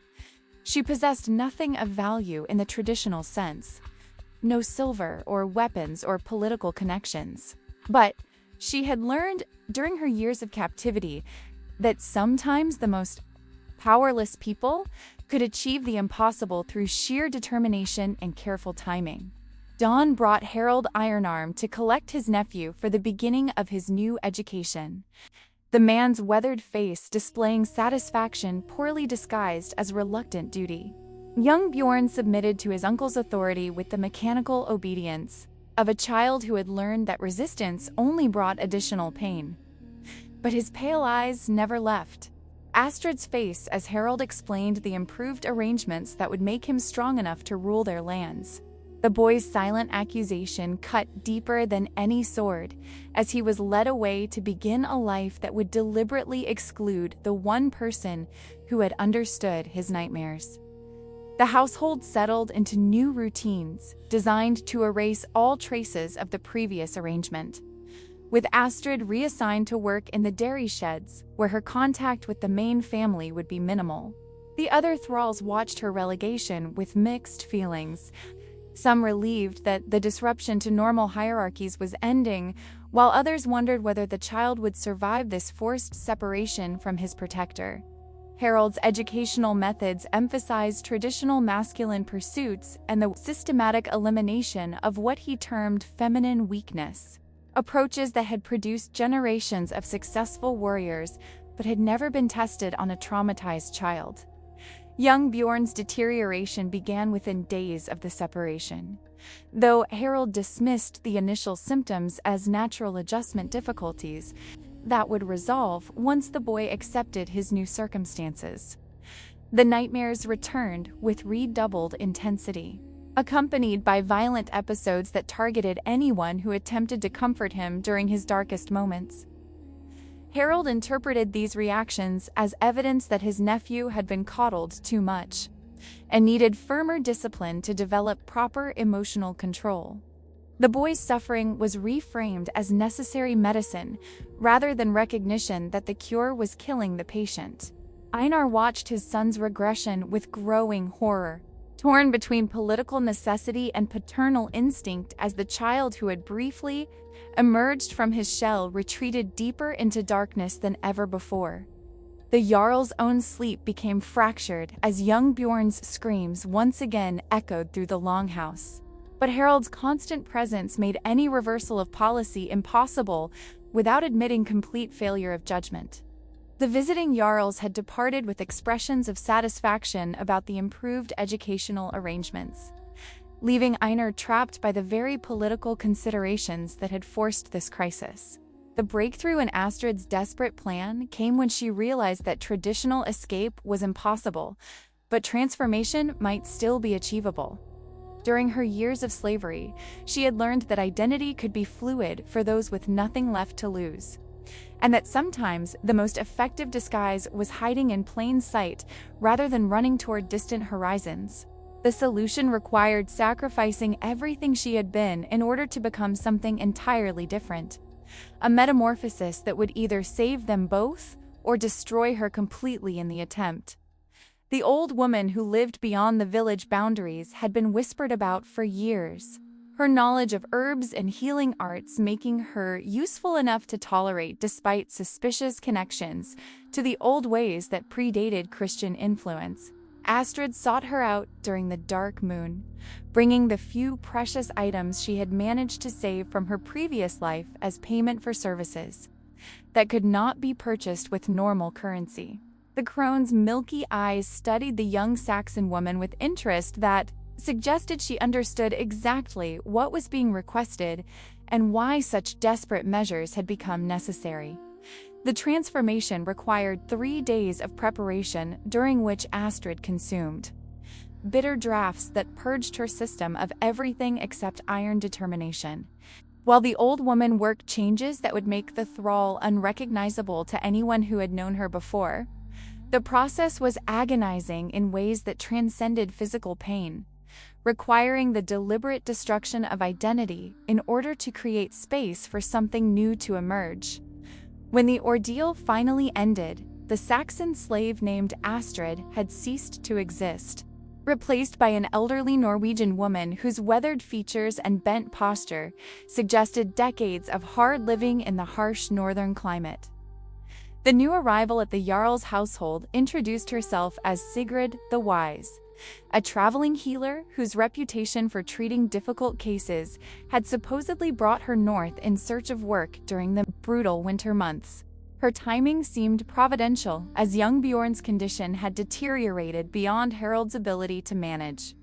She possessed nothing of value in the traditional sense, no silver or weapons or political connections. But she had learned during her years of captivity that sometimes the most powerless people could achieve the impossible through sheer determination and careful timing. Dawn brought Harold Ironarm to collect his nephew for the beginning of his new education, the man's weathered face displaying satisfaction poorly disguised as reluctant duty. Young Bjorn submitted to his uncle's authority with the mechanical obedience of a child who had learned that resistance only brought additional pain. But his pale eyes never left Astrid's face as Harold explained the improved arrangements that would make him strong enough to rule their lands. The boy's silent accusation cut deeper than any sword, as he was led away to begin a life that would deliberately exclude the one person who had understood his nightmares. The household settled into new routines, designed to erase all traces of the previous arrangement, with Astrid reassigned to work in the dairy sheds, where her contact with the main family would be minimal. The other thralls watched her relegation with mixed feelings, some relieved that the disruption to normal hierarchies was ending, while others wondered whether the child would survive this forced separation from his protector. Harold's educational methods emphasized traditional masculine pursuits and the systematic elimination of what he termed feminine weakness, approaches that had produced generations of successful warriors but had never been tested on a traumatized child. Young Bjorn's deterioration began within days of the separation, though Harold dismissed the initial symptoms as natural adjustment difficulties that would resolve once the boy accepted his new circumstances. The nightmares returned with redoubled intensity, accompanied by violent episodes that targeted anyone who attempted to comfort him during his darkest moments. Harold interpreted these reactions as evidence that his nephew had been coddled too much and needed firmer discipline to develop proper emotional control. The boy's suffering was reframed as necessary medicine rather than recognition that the cure was killing the patient. Einar watched his son's regression with growing horror, torn between political necessity and paternal instinct as the child who had briefly emerged from his shell retreated deeper into darkness than ever before. The jarl's own sleep became fractured as young Bjorn's screams once again echoed through the longhouse. But Harold's constant presence made any reversal of policy impossible without admitting complete failure of judgment. The visiting jarls had departed with expressions of satisfaction about the improved educational arrangements, leaving Einar trapped by the very political considerations that had forced this crisis. The breakthrough in Astrid's desperate plan came when she realized that traditional escape was impossible, but transformation might still be achievable. During her years of slavery, she had learned that identity could be fluid for those with nothing left to lose. and that sometimes the most effective disguise was hiding in plain sight rather than running toward distant horizons. The solution required sacrificing everything she had been in order to become something entirely different. A metamorphosis that would either save them both or destroy her completely in the attempt. The old woman who lived beyond the village boundaries had been whispered about for years, her knowledge of herbs and healing arts making her useful enough to tolerate despite suspicious connections to the old ways that predated Christian influence. Astrid sought her out during the dark moon, bringing the few precious items she had managed to save from her previous life as payment for services that could not be purchased with normal currency. The crone's milky eyes studied the young Saxon woman with interest that suggested she understood exactly what was being requested and why such desperate measures had become necessary. The transformation required 3 days of preparation, during which Astrid consumed bitter draughts that purged her system of everything except iron determination, while the old woman worked changes that would make the thrall unrecognizable to anyone who had known her before. The process was agonizing in ways that transcended physical pain, requiring the deliberate destruction of identity in order to create space for something new to emerge. When the ordeal finally ended, the Saxon slave named Astrid had ceased to exist, replaced by an elderly Norwegian woman whose weathered features and bent posture suggested decades of hard living in the harsh northern climate. The new arrival at the jarl's household introduced herself as Sigrid the Wise, a traveling healer whose reputation for treating difficult cases had supposedly brought her north in search of work during the brutal winter months. Her timing seemed providential, as young Bjorn's condition had deteriorated beyond Harold's ability to manage,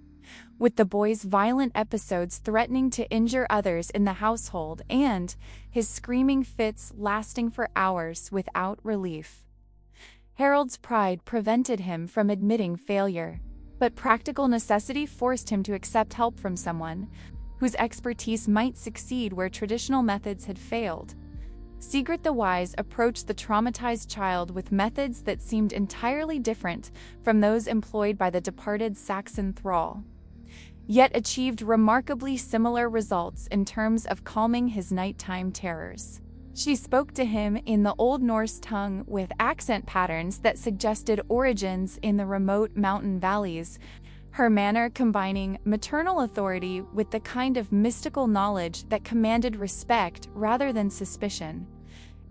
with the boy's violent episodes threatening to injure others in the household and his screaming fits lasting for hours without relief. Harold's pride prevented him from admitting failure, but practical necessity forced him to accept help from someone whose expertise might succeed where traditional methods had failed. Sigrid the Wise approached the traumatized child with methods that seemed entirely different from those employed by the departed Saxon thrall, yet achieved remarkably similar results in terms of calming his nighttime terrors. She spoke to him in the Old Norse tongue with accent patterns that suggested origins in the remote mountain valleys, her manner combining maternal authority with the kind of mystical knowledge that commanded respect rather than suspicion.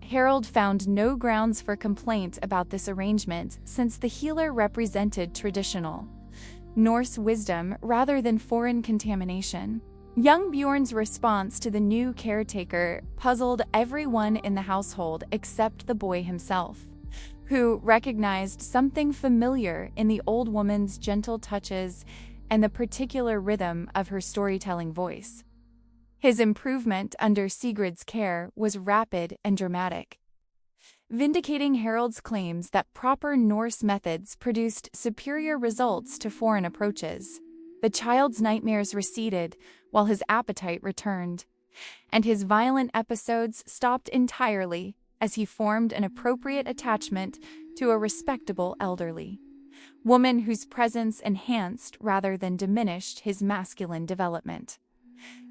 Harold found no grounds for complaint about this arrangement since the healer represented traditional Norse wisdom rather than foreign contamination. Young Bjorn's response to the new caretaker puzzled everyone in the household except the boy himself, who recognized something familiar in the old woman's gentle touches and the particular rhythm of her storytelling voice. His improvement under Sigrid's care was rapid and dramatic, vindicating Harold's claims that proper Norse methods produced superior results to foreign approaches. The child's nightmares receded while his appetite returned, and his violent episodes stopped entirely as he formed an appropriate attachment to a respectable elderly woman whose presence enhanced rather than diminished his masculine development.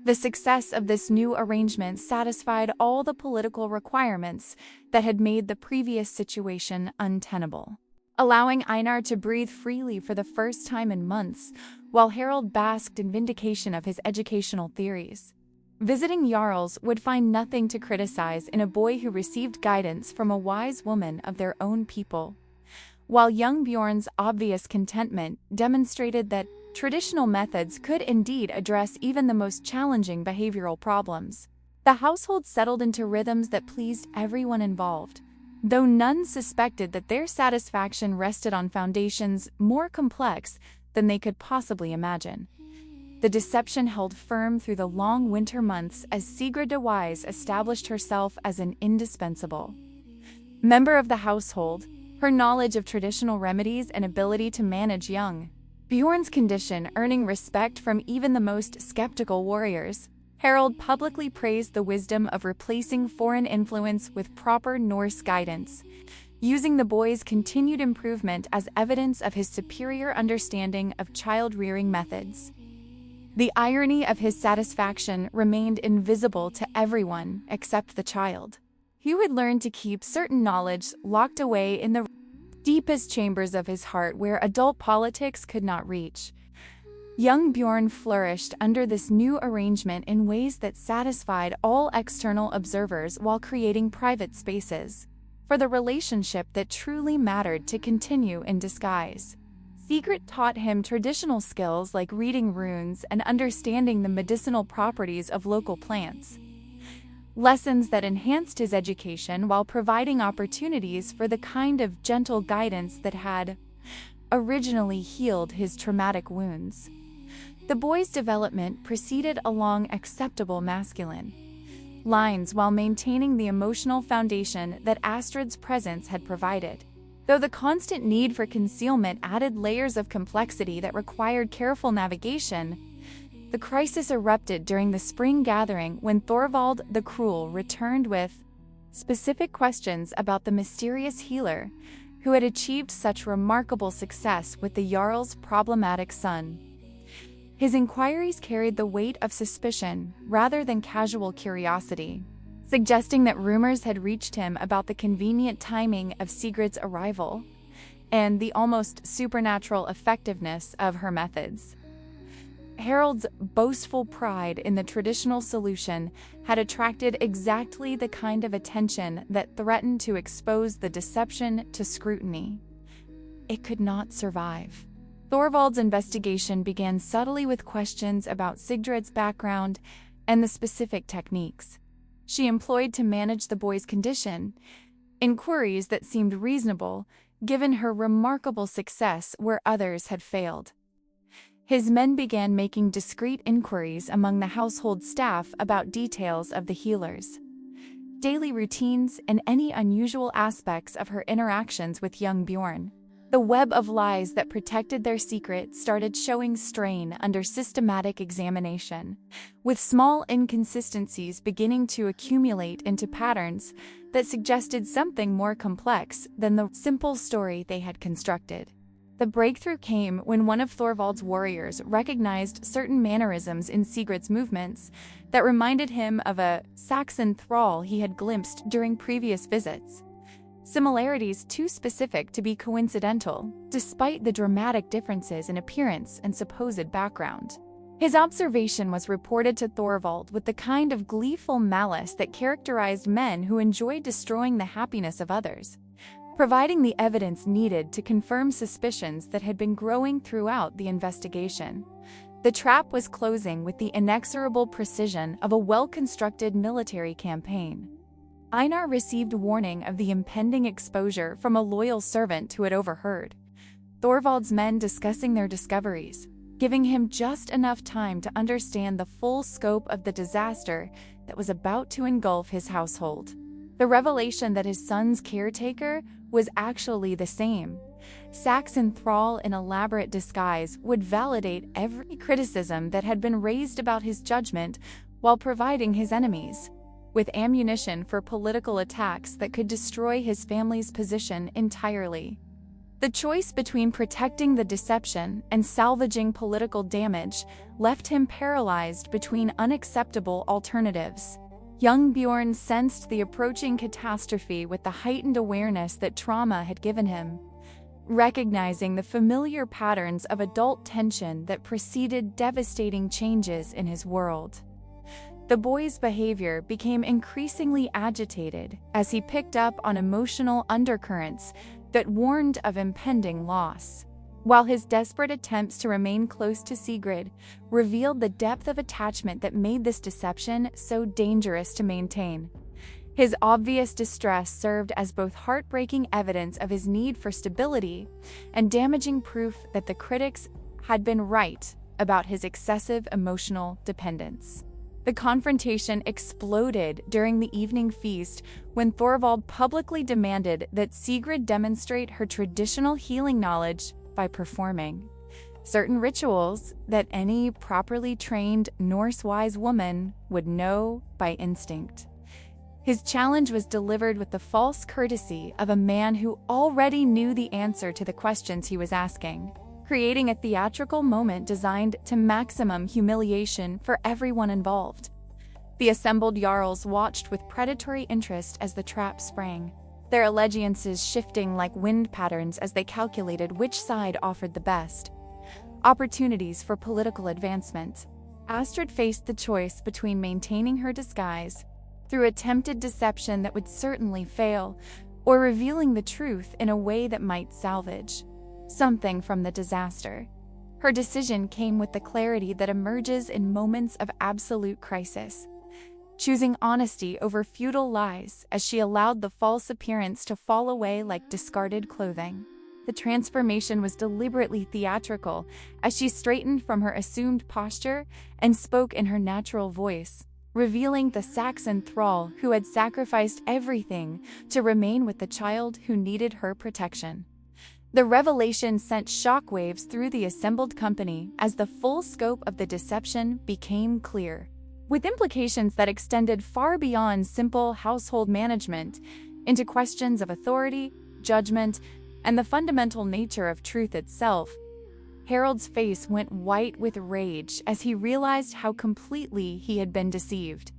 The success of this new arrangement satisfied all the political requirements that had made the previous situation untenable, allowing Einar to breathe freely for the first time in months, while Harold basked in vindication of his educational theories. Visiting jarls would find nothing to criticize in a boy who received guidance from a wise woman of their own people, while young Bjorn's obvious contentment demonstrated that traditional methods could indeed address even the most challenging behavioral problems. The household settled into rhythms that pleased everyone involved, though none suspected that their satisfaction rested on foundations more complex than they could possibly imagine. The deception held firm through the long winter months as Sigrid the Wise established herself as an indispensable member of the household, her knowledge of traditional remedies and ability to manage young Bjorn's condition earning respect from even the most skeptical warriors. Harold publicly praised the wisdom of replacing foreign influence with proper Norse guidance, using the boy's continued improvement as evidence of his superior understanding of child-rearing methods. The irony of his satisfaction remained invisible to everyone except the child. He would learn to keep certain knowledge locked away in the deepest chambers of his heart where adult politics could not reach. Young Bjorn flourished under this new arrangement in ways that satisfied all external observers while creating private spaces for the relationship that truly mattered to continue in disguise. Sigrid taught him traditional skills like reading runes and understanding the medicinal properties of local plants. Lessons that enhanced his education while providing opportunities for the kind of gentle guidance that had originally healed his traumatic wounds. The boy's development proceeded along acceptable masculine lines while maintaining the emotional foundation that Astrid's presence had provided. Though the constant need for concealment added layers of complexity that required careful navigation, the crisis erupted during the spring gathering when Thorvald the Cruel returned with specific questions about the mysterious healer who had achieved such remarkable success with the jarl's problematic son. His inquiries carried the weight of suspicion rather than casual curiosity, suggesting that rumors had reached him about the convenient timing of Sigrid's arrival and the almost supernatural effectiveness of her methods. Harold's boastful pride in the traditional solution had attracted exactly the kind of attention that threatened to expose the deception to scrutiny. It could not survive. Thorvald's investigation began subtly with questions about Sigrid's background and the specific techniques she employed to manage the boy's condition, inquiries that seemed reasonable given her remarkable success where others had failed. His men began making discreet inquiries among the household staff about details of the healers, daily routines, and any unusual aspects of her interactions with young Bjorn. The web of lies that protected their secret started showing strain under systematic examination, with small inconsistencies beginning to accumulate into patterns that suggested something more complex than the simple story they had constructed. The breakthrough came when one of Thorvald's warriors recognized certain mannerisms in Sigrid's movements that reminded him of a Saxon thrall he had glimpsed during previous visits. Similarities too specific to be coincidental, despite the dramatic differences in appearance and supposed background. His observation was reported to Thorvald with the kind of gleeful malice that characterized men who enjoyed destroying the happiness of others, providing the evidence needed to confirm suspicions that had been growing throughout the investigation. The trap was closing with the inexorable precision of a well-constructed military campaign. Einar received warning of the impending exposure from a loyal servant who had overheard Thorvald's men discussing their discoveries, giving him just enough time to understand the full scope of the disaster that was about to engulf his household. The revelation that his son's caretaker was actually the same Saxon thrall in elaborate disguise would validate every criticism that had been raised about his judgment while providing his enemies with ammunition for political attacks that could destroy his family's position entirely. The choice between protecting the deception and salvaging political damage left him paralyzed between unacceptable alternatives. Young Bjorn sensed the approaching catastrophe with the heightened awareness that trauma had given him, recognizing the familiar patterns of adult tension that preceded devastating changes in his world. The boy's behavior became increasingly agitated as he picked up on emotional undercurrents that warned of impending loss, while his desperate attempts to remain close to Sigrid revealed the depth of attachment that made this deception so dangerous to maintain. His obvious distress served as both heartbreaking evidence of his need for stability and damaging proof that the critics had been right about his excessive emotional dependence. The confrontation exploded during the evening feast when Thorvald publicly demanded that Sigrid demonstrate her traditional healing knowledge by performing certain rituals that any properly trained Norse-wise woman would know by instinct. His challenge was delivered with the false courtesy of a man who already knew the answer to the questions he was asking, creating a theatrical moment designed to maximum humiliation for everyone involved. The assembled jarls watched with predatory interest as the trap sprang, their allegiances shifting like wind patterns as they calculated which side offered the best opportunities for political advancement. Astrid faced the choice between maintaining her disguise through attempted deception that would certainly fail, or revealing the truth in a way that might salvage something from the disaster. Her decision came with the clarity that emerges in moments of absolute crisis, choosing honesty over futile lies as she allowed the false appearance to fall away like discarded clothing. The transformation was deliberately theatrical as she straightened from her assumed posture and spoke in her natural voice, revealing the Saxon thrall who had sacrificed everything to remain with the child who needed her protection. The revelation sent shockwaves through the assembled company as the full scope of the deception became clear, with implications that extended far beyond simple household management into questions of authority, judgment, and the fundamental nature of truth itself. Harold's face went white with rage as he realized how completely he had been deceived,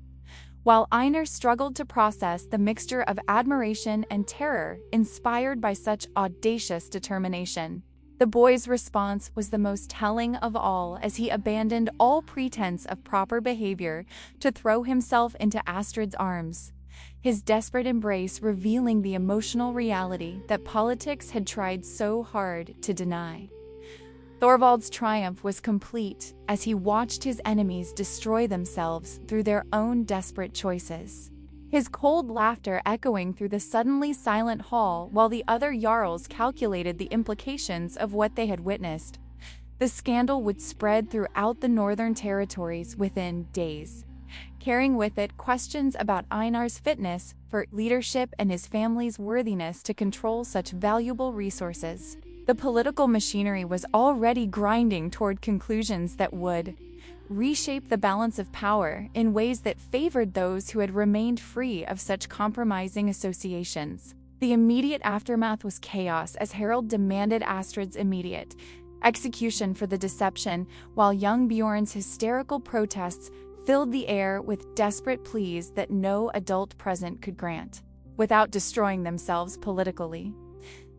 while Einar struggled to process the mixture of admiration and terror inspired by such audacious determination. The boy's response was the most telling of all as he abandoned all pretense of proper behavior to throw himself into Astrid's arms, his desperate embrace revealing the emotional reality that politics had tried so hard to deny. Thorvald's triumph was complete as he watched his enemies destroy themselves through their own desperate choices, his cold laughter echoing through the suddenly silent hall while the other jarls calculated the implications of what they had witnessed. The scandal would spread throughout the northern territories within days, carrying with it questions about Einar's fitness for leadership and his family's worthiness to control such valuable resources. The political machinery was already grinding toward conclusions that would reshape the balance of power in ways that favored those who had remained free of such compromising associations. The immediate aftermath was chaos as Harold demanded Astrid's immediate execution for the deception, while young Bjorn's hysterical protests filled the air with desperate pleas that no adult present could grant, without destroying themselves politically.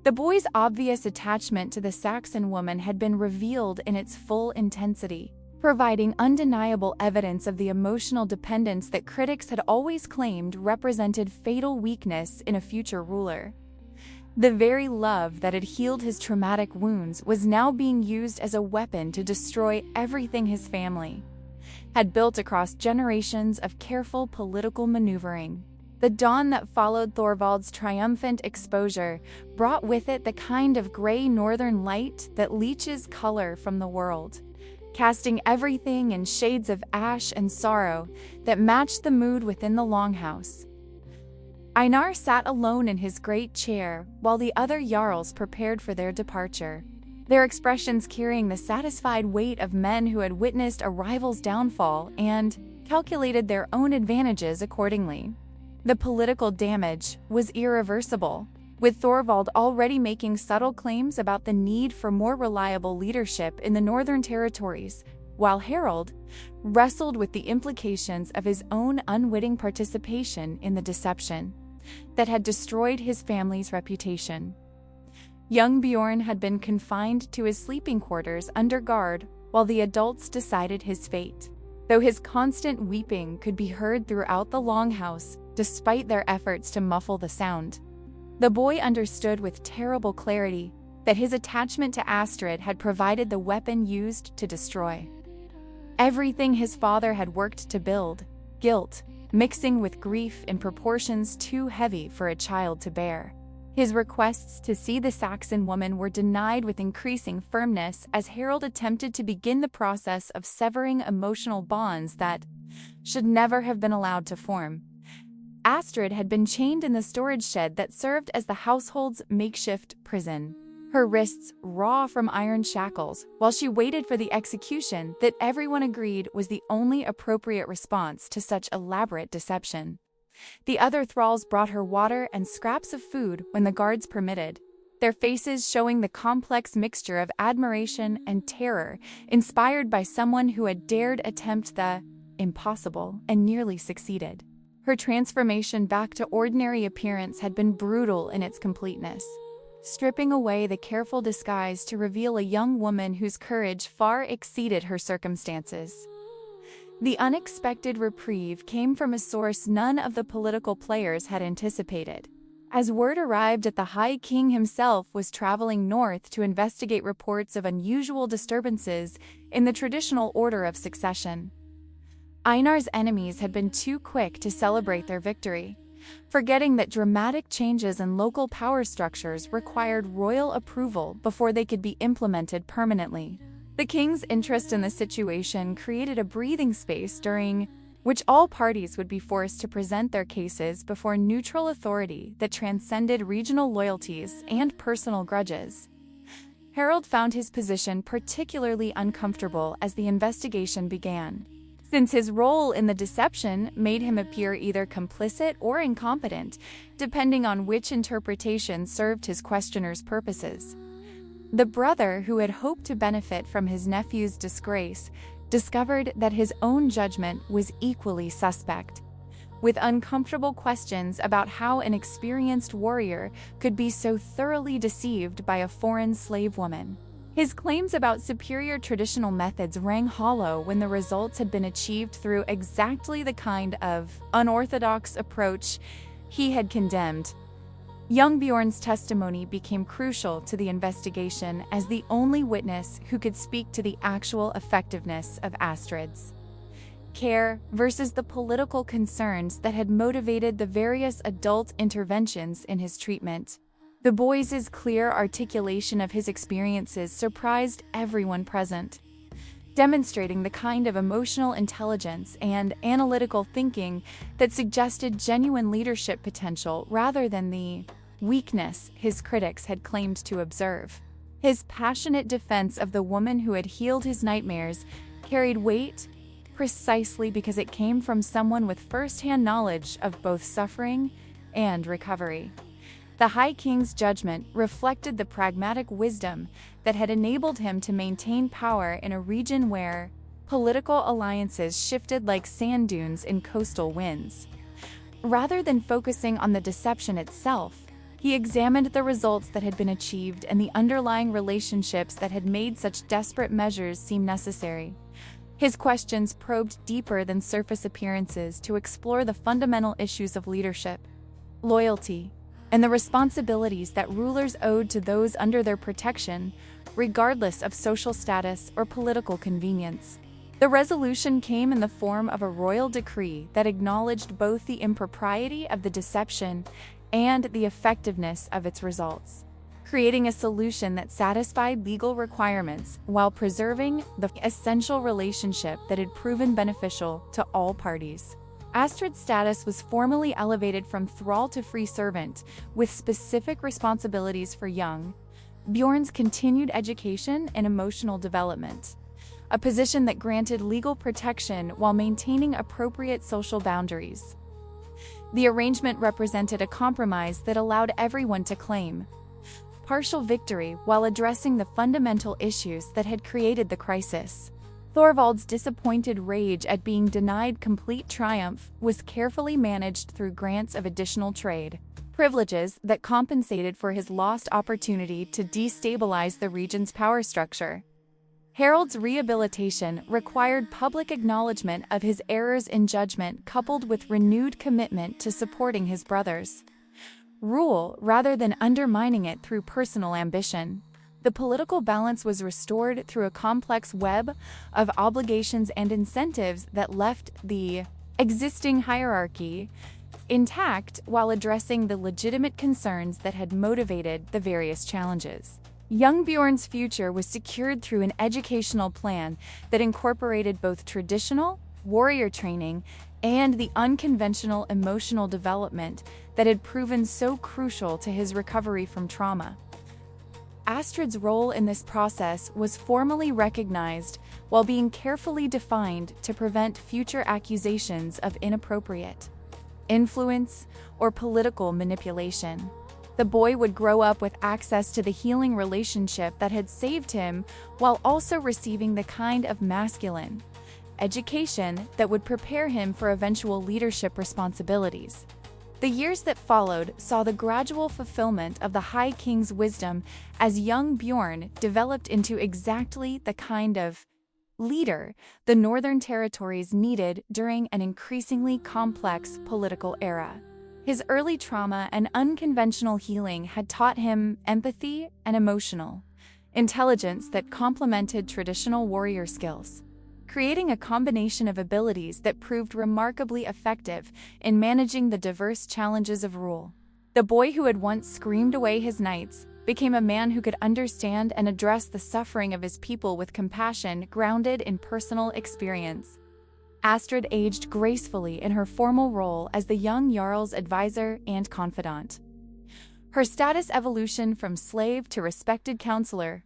The boy's obvious attachment to the Saxon woman had been revealed in its full intensity, providing undeniable evidence of the emotional dependence that critics had always claimed represented fatal weakness in a future ruler. The very love that had healed his traumatic wounds was now being used as a weapon to destroy everything his family had built across generations of careful political maneuvering. The dawn that followed Thorvald's triumphant exposure brought with it the kind of gray northern light that leaches color from the world, casting everything in shades of ash and sorrow that matched the mood within the longhouse. Einar sat alone in his great chair while the other jarls prepared for their departure, their expressions carrying the satisfied weight of men who had witnessed a rival's downfall and calculated their own advantages accordingly. The political damage was irreversible, with Thorvald already making subtle claims about the need for more reliable leadership in the northern territories, while Harold wrestled with the implications of his own unwitting participation in the deception that had destroyed his family's reputation. Young Bjorn had been confined to his sleeping quarters under guard while the adults decided his fate, though his constant weeping could be heard throughout the longhouse despite their efforts to muffle the sound. The boy understood with terrible clarity that his attachment to Astrid had provided the weapon used to destroy everything his father had worked to build, guilt mixing with grief in proportions too heavy for a child to bear. His requests to see the Saxon woman were denied with increasing firmness as Harold attempted to begin the process of severing emotional bonds that should never have been allowed to form. Astrid had been chained in the storage shed that served as the household's makeshift prison, her wrists raw from iron shackles, while she waited for the execution that everyone agreed was the only appropriate response to such elaborate deception. The other thralls brought her water and scraps of food when the guards permitted, their faces showing the complex mixture of admiration and terror inspired by someone who had dared attempt the impossible and nearly succeeded. Her transformation back to ordinary appearance had been brutal in its completeness, stripping away the careful disguise to reveal a young woman whose courage far exceeded her circumstances. The unexpected reprieve came from a source none of the political players had anticipated. As word arrived that the High King himself was traveling north to investigate reports of unusual disturbances in the traditional order of succession. Einar's enemies had been too quick to celebrate their victory, forgetting that dramatic changes in local power structures required royal approval before they could be implemented permanently. The king's interest in the situation created a breathing space during which all parties would be forced to present their cases before neutral authority that transcended regional loyalties and personal grudges. Harold found his position particularly uncomfortable as the investigation began, since his role in the deception made him appear either complicit or incompetent, depending on which interpretation served his questioner's purposes. The brother, who had hoped to benefit from his nephew's disgrace, discovered that his own judgment was equally suspect, with uncomfortable questions about how an experienced warrior could be so thoroughly deceived by a foreign slave woman. His claims about superior traditional methods rang hollow when the results had been achieved through exactly the kind of unorthodox approach he had condemned. Young Bjorn's testimony became crucial to the investigation as the only witness who could speak to the actual effectiveness of Astrid's care versus the political concerns that had motivated the various adult interventions in his treatment. The boy's clear articulation of his experiences surprised everyone present, demonstrating the kind of emotional intelligence and analytical thinking that suggested genuine leadership potential rather than the weakness his critics had claimed to observe. His passionate defense of the woman who had healed his nightmares carried weight precisely because it came from someone with first-hand knowledge of both suffering and recovery. The High King's judgment reflected the pragmatic wisdom that had enabled him to maintain power in a region where political alliances shifted like sand dunes in coastal winds. Rather than focusing on the deception itself, he examined the results that had been achieved and the underlying relationships that had made such desperate measures seem necessary. His questions probed deeper than surface appearances to explore the fundamental issues of leadership, loyalty, and the responsibilities that rulers owed to those under their protection, regardless of social status or political convenience. The resolution came in the form of a royal decree that acknowledged both the impropriety of the deception and the effectiveness of its results, creating a solution that satisfied legal requirements while preserving the essential relationship that had proven beneficial to all parties. Astrid's status was formally elevated from thrall to free servant, with specific responsibilities for young Bjorn's continued education and emotional development, a position that granted legal protection while maintaining appropriate social boundaries. The arrangement represented a compromise that allowed everyone to claim partial victory while addressing the fundamental issues that had created the crisis. Thorvald's disappointed rage at being denied complete triumph was carefully managed through grants of additional trade privileges that compensated for his lost opportunity to destabilize the region's power structure. Harold's rehabilitation required public acknowledgement of his errors in judgment coupled with renewed commitment to supporting his brother's rule rather than undermining it through personal ambition. The political balance was restored through a complex web of obligations and incentives that left the existing hierarchy intact while addressing the legitimate concerns that had motivated the various challenges. Young Bjorn's future was secured through an educational plan that incorporated both traditional warrior training and the unconventional emotional development that had proven so crucial to his recovery from trauma. Astrid's role in this process was formally recognized while being carefully defined to prevent future accusations of inappropriate influence or political manipulation. The boy would grow up with access to the healing relationship that had saved him while also receiving the kind of masculine education that would prepare him for eventual leadership responsibilities. The years that followed saw the gradual fulfillment of the High King's wisdom as young Bjorn developed into exactly the kind of leader the Northern Territories needed during an increasingly complex political era. His early trauma and unconventional healing had taught him empathy and emotional intelligence that complemented traditional warrior skills, creating a combination of abilities that proved remarkably effective in managing the diverse challenges of rule. The boy who had once screamed away his knights became a man who could understand and address the suffering of his people with compassion grounded in personal experience. Astrid aged gracefully in her formal role as the young jarl's advisor and confidant. Her status evolution from slave to respected counselor,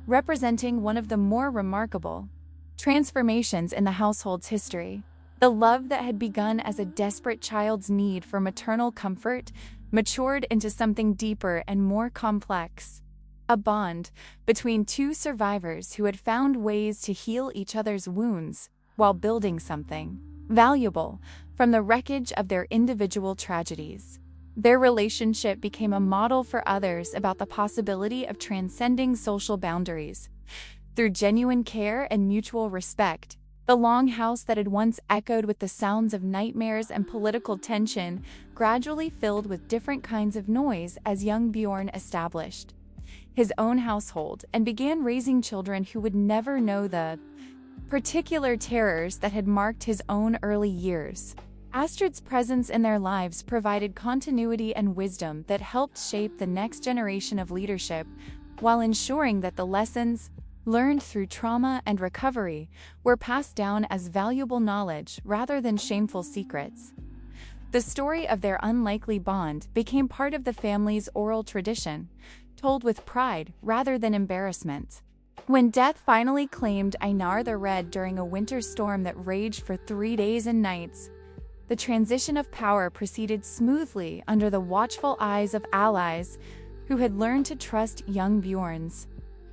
representing one of the more remarkable transformations in the household's history. The love that had begun as a desperate child's need for maternal comfort matured into something deeper and more complex. A bond between two survivors who had found ways to heal each other's wounds while building something valuable from the wreckage of their individual tragedies. Their relationship became a model for others about the possibility of transcending social boundaries. Through genuine care and mutual respect, the longhouse that had once echoed with the sounds of nightmares and political tension gradually filled with different kinds of noise as young Bjorn established his own household and began raising children who would never know the particular terrors that had marked his own early years. Astrid's presence in their lives provided continuity and wisdom that helped shape the next generation of leadership, while ensuring that the lessons learned through trauma and recovery were passed down as valuable knowledge rather than shameful secrets. The story of their unlikely bond became part of the family's oral tradition, told with pride rather than embarrassment. When death finally claimed Einar the Red during a winter storm that raged for 3 days and nights, the transition of power proceeded smoothly under the watchful eyes of allies who had learned to trust young Bjorn's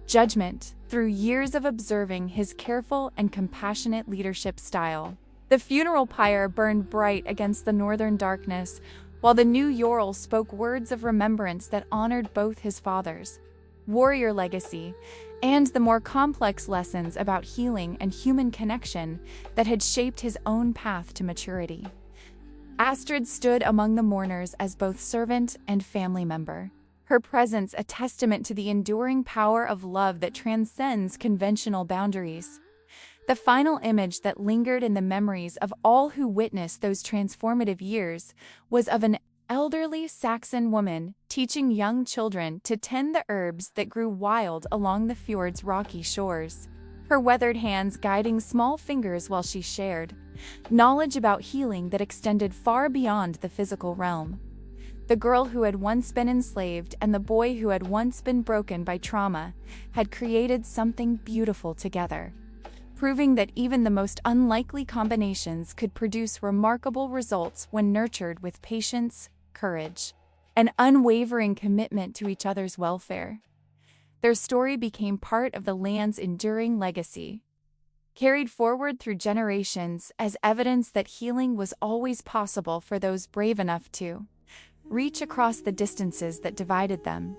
judgment through years of observing his careful and compassionate leadership style. The funeral pyre burned bright against the northern darkness, while the new jarl spoke words of remembrance that honored both his father's warrior legacy and the more complex lessons about healing and human connection that had shaped his own path to maturity. Astrid stood among the mourners as both servant and family member, her presence a testament to the enduring power of love that transcends conventional boundaries. The final image that lingered in the memories of all who witnessed those transformative years was of an elderly Saxon woman teaching young children to tend the herbs that grew wild along the fjord's rocky shores, her weathered hands guiding small fingers while she shared knowledge about healing that extended far beyond the physical realm. The girl who had once been enslaved and the boy who had once been broken by trauma had created something beautiful together, proving that even the most unlikely combinations could produce remarkable results when nurtured with patience, courage, and unwavering commitment to each other's welfare. Their story became part of the land's enduring legacy, carried forward through generations as evidence that healing was always possible for those brave enough to reach across the distances that divided them.